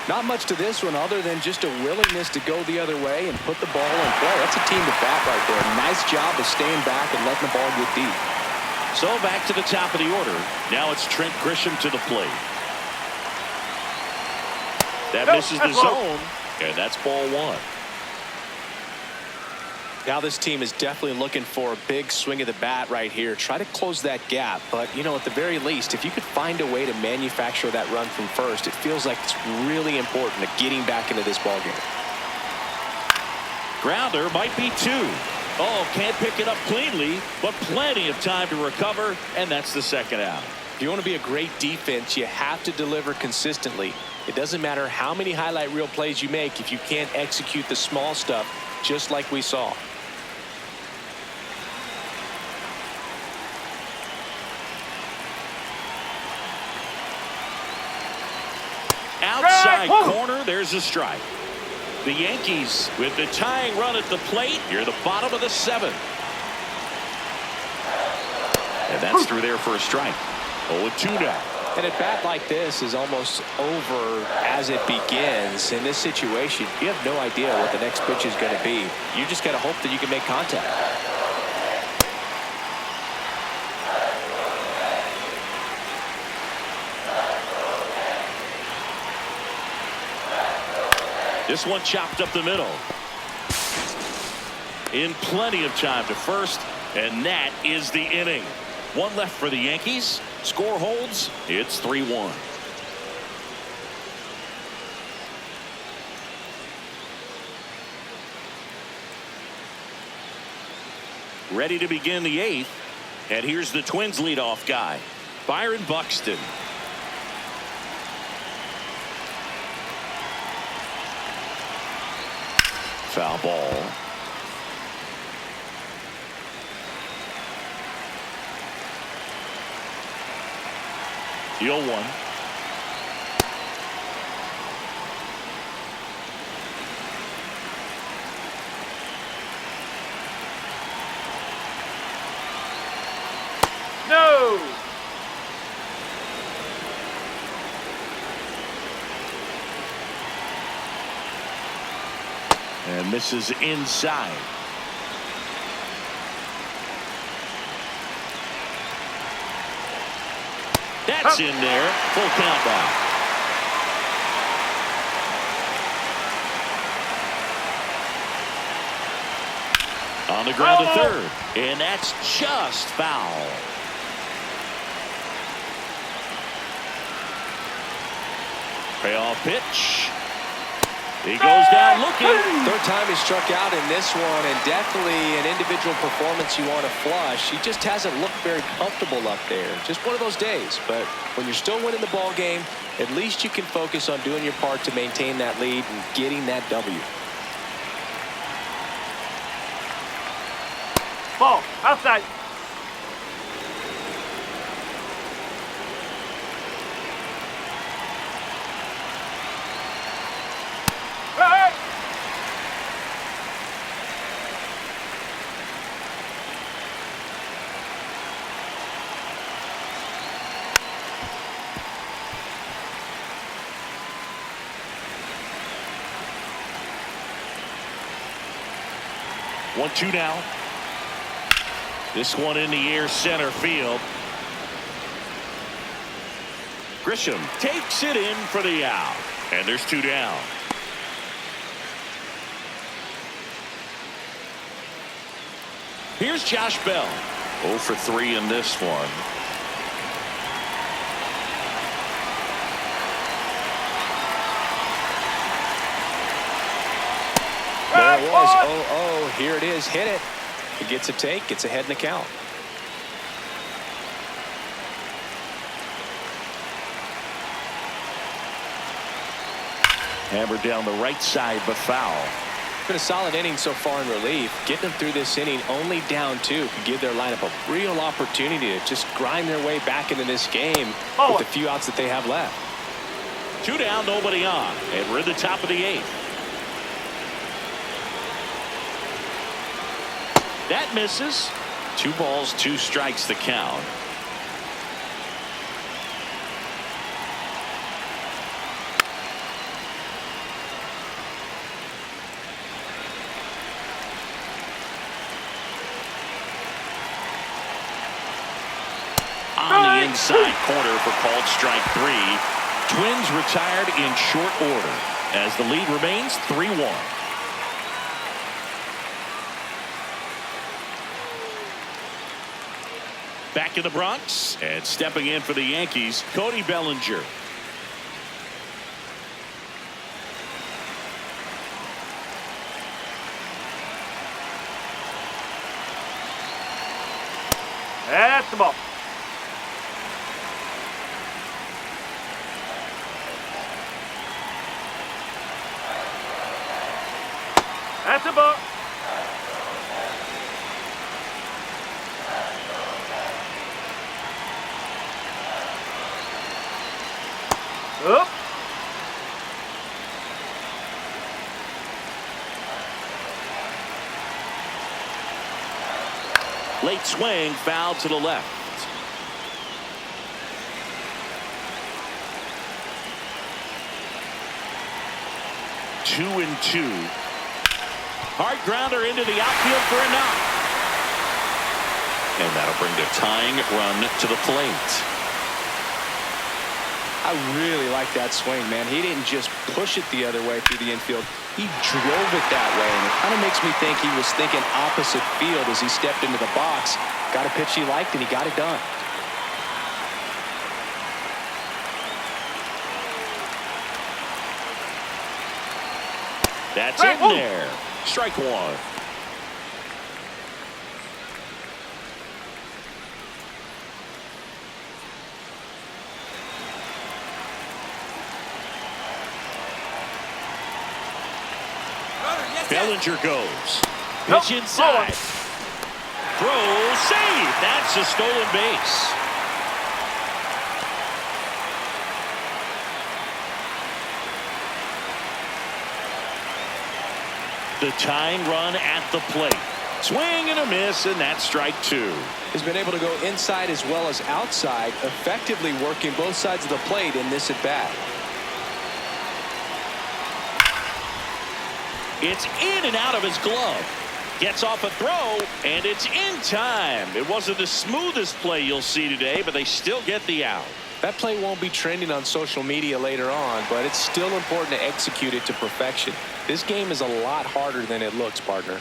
Not much to this one other than just a willingness to go the other way and put the ball in play. That's a team to bat right there. Nice job of staying back and letting the ball get deep. So back to the top of the order. Now it's Trent Grisham to the plate. That misses the zone, and that's ball 1. Now this team is definitely looking for a big swing of the bat right here. Try to close that gap, but you know, at the very least, if you could find a way to manufacture that run from first, it feels like it's really important to getting back into this ball game. Grounder might be 2. Oh, can't pick it up cleanly, but plenty of time to recover, and that's the second out. If you want to be a great defense, you have to deliver consistently. It doesn't matter how many highlight reel plays you make if you can't execute the small stuff, just like we saw. outside Whoa. corner. There's a strike. The Yankees with the tying run at the plate. Here, the bottom of the 7th. And that's through there for a strike. 0-2 now. And at bat like this is almost over as it begins. In this situation, you have no idea what the next pitch is going to be. You just got to hope that you can make contact. This one chopped up the middle. In plenty of time to first, and that is the inning. One left for the Yankees. Score holds. It's 3-1. Ready to begin the 8th. And here's the Twins leadoff guy, Byron Buxton. Foul ball. The 0-1. No. And misses inside. That's in there. Full count now. On the ground to third. And that's just foul. Payoff pitch. He goes down looking. Third time he struck out in this one, and definitely an individual performance you want to flush. He just hasn't looked very comfortable up there. Just one of those days. But when you're still winning the ball game, at least you can focus on doing your part to maintain that lead and getting that W. Ball. Outside. Hey! One, two now. This one in the air, center field. Grisham takes it in for the out. And there's 2 down. Here's Josh Bell. 0 for 3 in this one. There it was. 0-0. Here it is. Hit it. He gets a take. Gets ahead in the count. Hammered down the right side, but foul. Been a solid inning so far in relief. Getting them through this inning only down 2 could give their lineup a real opportunity to just grind their way back into this game with the few outs that they have left. 2 down, nobody on. And we're at the top of the 8th. That misses. 2 balls, 2 strikes the count. On the inside corner for called strike 3. Twins retired in short order as the lead remains 3-1. Back in the Bronx and stepping in for the Yankees, Cody Bellinger. That's the ball. That's the ball. Up. Late swing, foul to the left. 2-2. Hard grounder into the outfield for a knock. And that'll bring the tying run to the plate. I really like that swing, man. He didn't just push it the other way through the infield. He drove it that way, and it kind of makes me think he was thinking opposite field as he stepped into the box. Got a pitch he liked, and he got it done. That's in there. Strike one. Bellinger goes. Pitch inside. Throw, save. That's a stolen base. The tying run at the plate. Swing and a miss, and that's strike two. He's been able to go inside as well as outside, effectively working both sides of the plate in this at-bat. It's in and out of his glove. Gets off a throw, and it's in time. It wasn't the smoothest play you'll see today, but they still get the out. That play won't be trending on social media later on, but it's still important to execute it to perfection. This game is a lot harder than it looks, partner.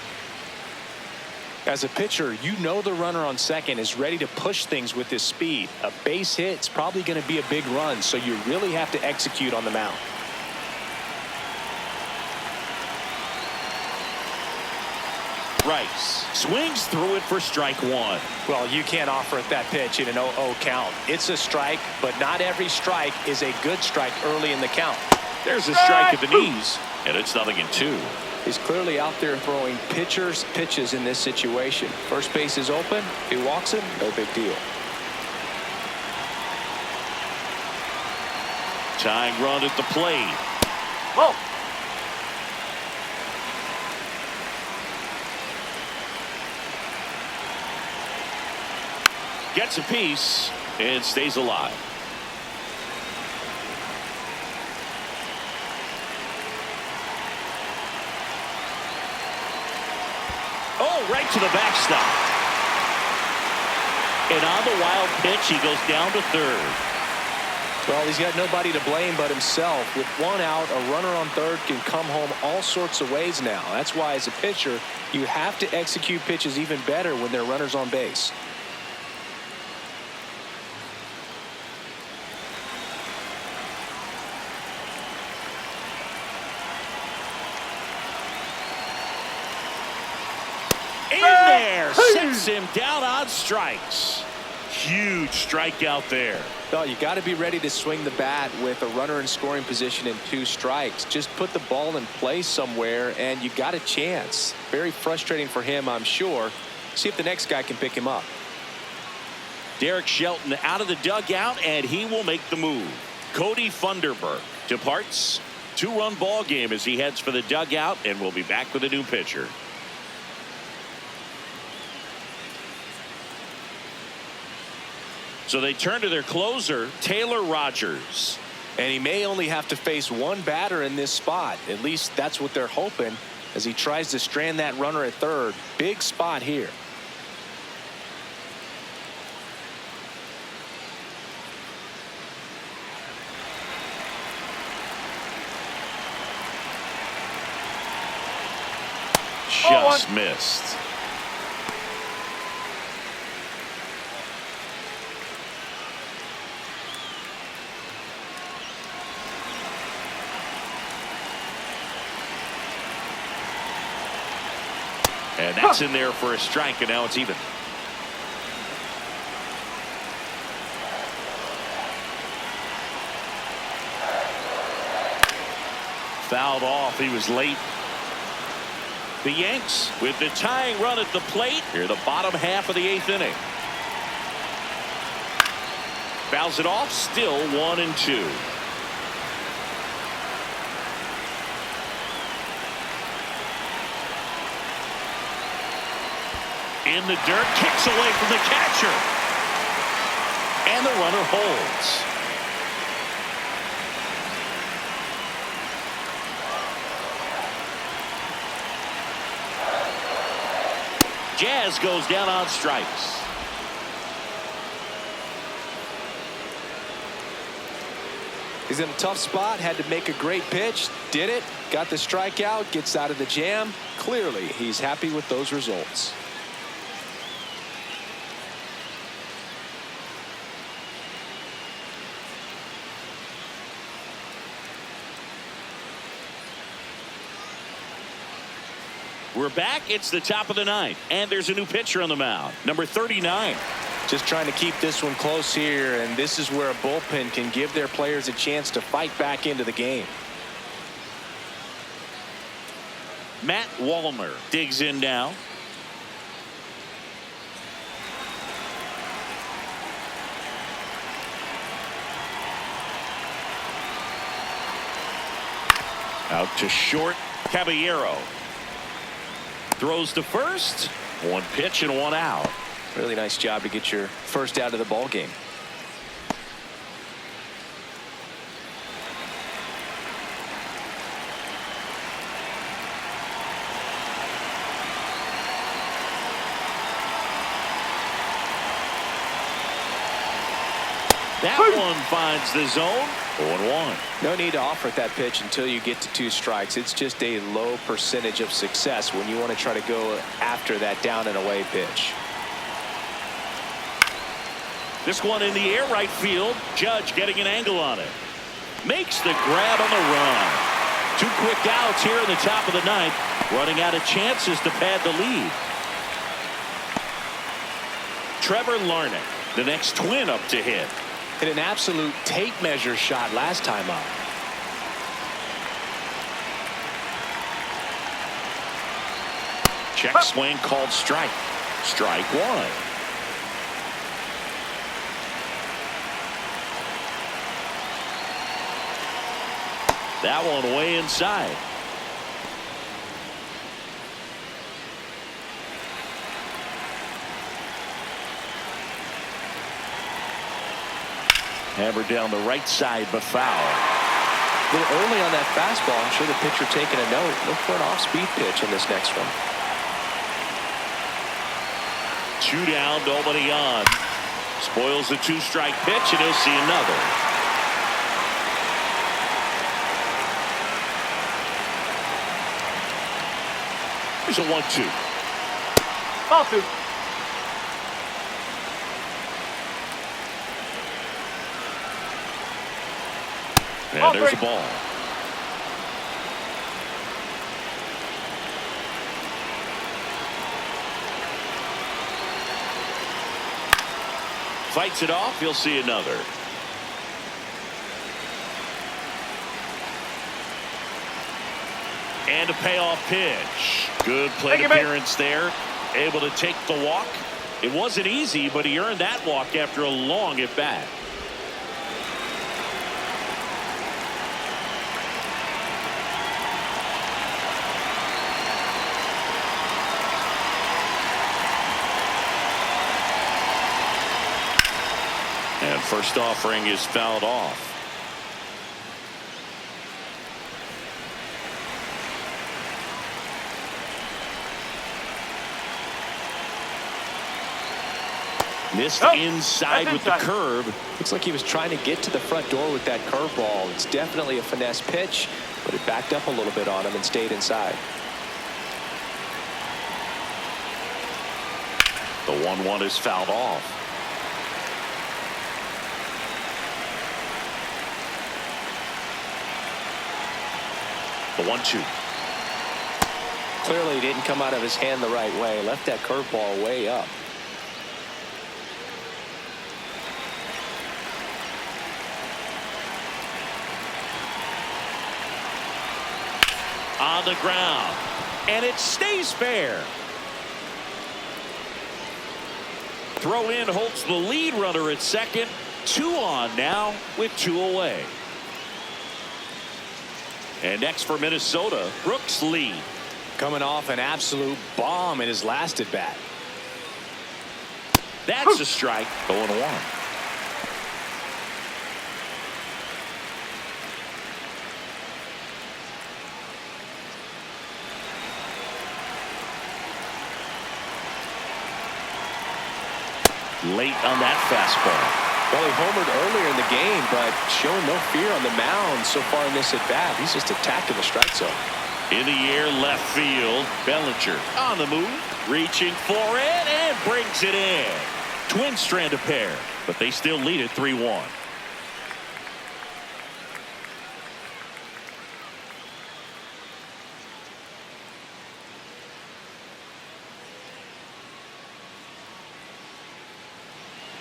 As a pitcher, you know the runner on second is ready to push things with his speed. A base hit's probably going to be a big run, so you really have to execute on the mound. Rice swings through it for strike one. Well, you can't offer it that pitch in an 0-0 count. It's a strike, but not every strike is a good strike early in the count. There's a strike at the knees, and it's 0-2. He's clearly out there throwing pitchers' pitches in this situation. First base is open. He walks him, no big deal. Tying run at the plate. Whoa. Gets a piece and stays alive. Oh, right to the backstop. And on the wild pitch, he goes down to third. Well, he's got nobody to blame but himself. With one out, a runner on third can come home all sorts of ways now. That's why, as a pitcher, you have to execute pitches even better when there are runners on base. In there, sets him down on strikes. Huge strikeout there. Well, you got to be ready to swing the bat with a runner in scoring position and 2 strikes. Just put the ball in play somewhere, and you got a chance. Very frustrating for him, I'm sure. See if the next guy can pick him up. Derek Shelton out of the dugout, and he will make the move. Cody Funderburk departs. 2-run ball game as he heads for the dugout, and we'll be back with a new pitcher. So they turn to their closer, Taylor Rogers. And he may only have to face one batter in this spot. At least that's what they're hoping as he tries to strand that runner at third. Big spot here. Just missed. And that's in there for a strike, and now it's even. Fouled off. He was late. The Yanks with the tying run at the plate here, the bottom half of the 8th inning. Fouls it off. Still 1-2. In the dirt, kicks away from the catcher. And the runner holds. Jazz goes down on strikes. He's in a tough spot, had to make a great pitch, did it, got the strikeout, gets out of the jam. Clearly, he's happy with those results. We're back. It's the top of the ninth, and there's a new pitcher on the mound, number 39. Just trying to keep this one close here, and this is where a bullpen can give their players a chance to fight back into the game. Matt Wallner digs in now. Out to short. Caballero throws to first. One pitch and one out. Really nice job to get your first out of the ball game. That one finds the zone. 0-1. No need to offer that pitch until you get to 2 strikes. It's just a low percentage of success when you want to try to go after that down and away pitch. This one in the air right field. Judge getting an angle on it. Makes the grab on the run. 2 quick outs here in the top of the ninth. Running out of chances to pad the lead. Trevor Larnach, the next twin up to hit. Hit an absolute tape measure shot last time up. Check swing called strike. Strike 1. That one way inside. Hammered down the right side, but foul. A little early on that fastball. I'm sure the pitcher taking a note. Look for an off-speed pitch in this next one. 2 down, nobody on. Spoils the 2-strike pitch, and he'll see another. Here's a 1-2. Ball 2. And there's a ball. Fights it off. He'll see another. And a payoff pitch. Good plate appearance there. Able to take the walk. It wasn't easy, but he earned that walk after a long at bat. And first offering is fouled off. Missed inside with the curve. Looks like he was trying to get to the front door with that curveball. It's definitely a finesse pitch, but it backed up a little bit on him and stayed inside. The 1-1 is fouled off. The 1-2. Clearly didn't come out of his hand the right way. Left that curveball way up. On the ground. And it stays fair. Throw in holds the lead runner at second. 2 on now with 2 away. And next for Minnesota, Brooks Lee. Coming off an absolute bomb in his last at bat. That's a strike. 0-1. Late on that fastball. Well, he homered earlier in the game, but showing no fear on the mound so far in this at bat. He's just attacking the strike zone. In the air, left field. Bellinger on the move, reaching for it, and brings it in. Twins strand a pair, but they still lead it 3-1.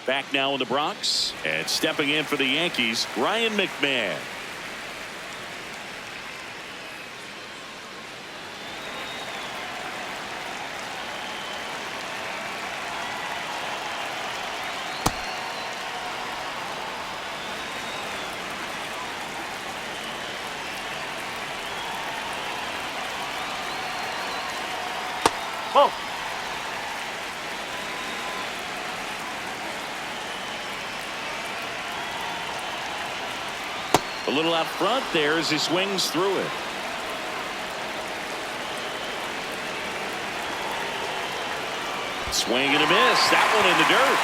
Back now in the Bronx, and stepping in for the Yankees, Ryan McMahon. Ball. A little out front there as he swings through it. Swing and a miss. That one in the dirt.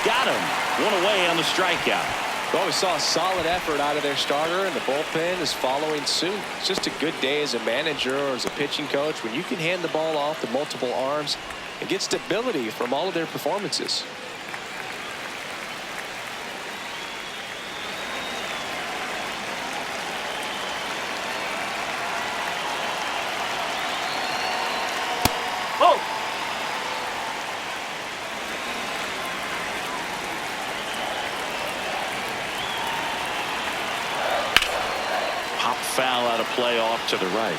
Got him. One away on the strikeout. Well, we saw a solid effort out of their starter, and the bullpen is following suit. It's just a good day as a manager or as a pitching coach when you can hand the ball off to multiple arms and get stability from all of their performances. Ball. Pop foul out of play off to the right.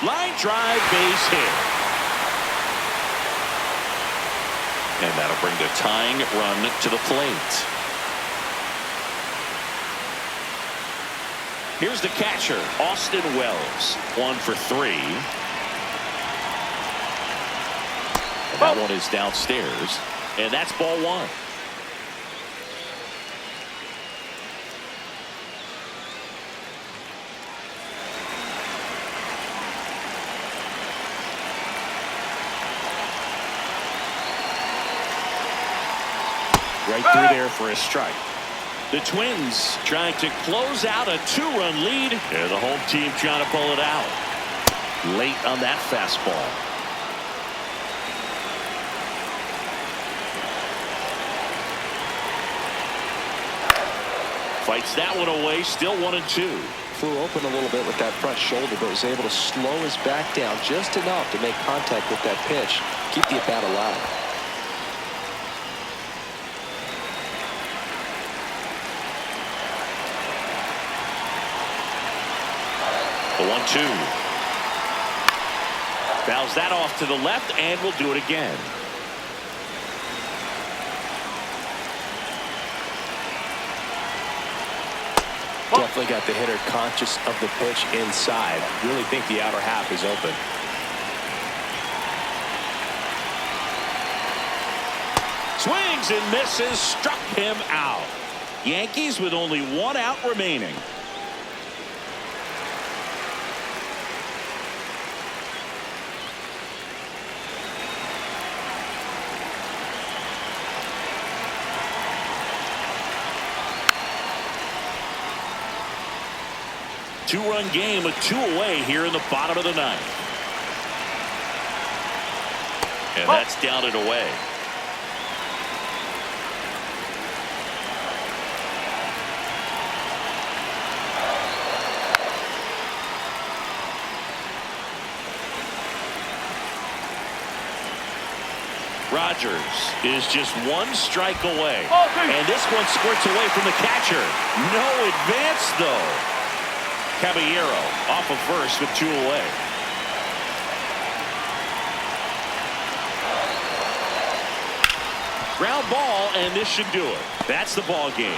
Line drive, base hit. And that'll bring the tying run to the plate. Here's the catcher, Austin Wells. 1 for 3. And that one is downstairs. And that's ball 1. Right through there for a strike. The Twins trying to close out a 2-run lead. And the home team trying to pull it out. Late on that fastball. Fights that one away. Still 1-2. Flew open a little bit with that front shoulder, but was able to slow his back down just enough to make contact with that pitch. Keep the at-bat alive. The 1-2. Fouls that off to the left, and will do it again. Definitely got the hitter conscious of the pitch inside. Really think the outer half is open. Swings and misses, struck him out. Yankees with only 1 out remaining. Two-run game with 2 away here in the bottom of the 9th. And that's down and away. Rogers is just 1 strike away. And this one squirts away from the catcher. No advance, though. Caballero off of first with 2 away. Ground ball, and this should do it. That's the ball game.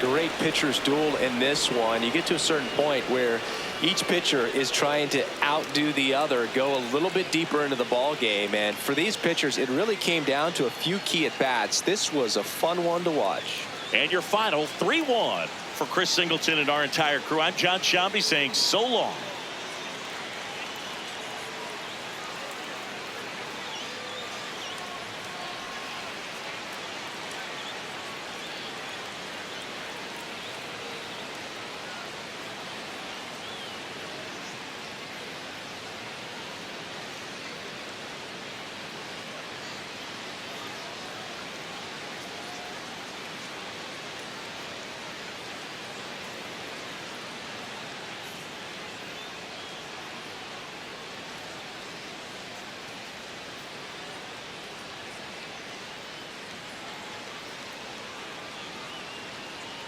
great pitcher's duel in this one. You get to a certain point where each pitcher is trying to outdo the other, go a little bit deeper into the ball game. And for these pitchers, it really came down to a few key at-bats. This was a fun one to watch. And your final 3-1. For Chris Singleton and our entire crew, I'm John Shambi saying so long.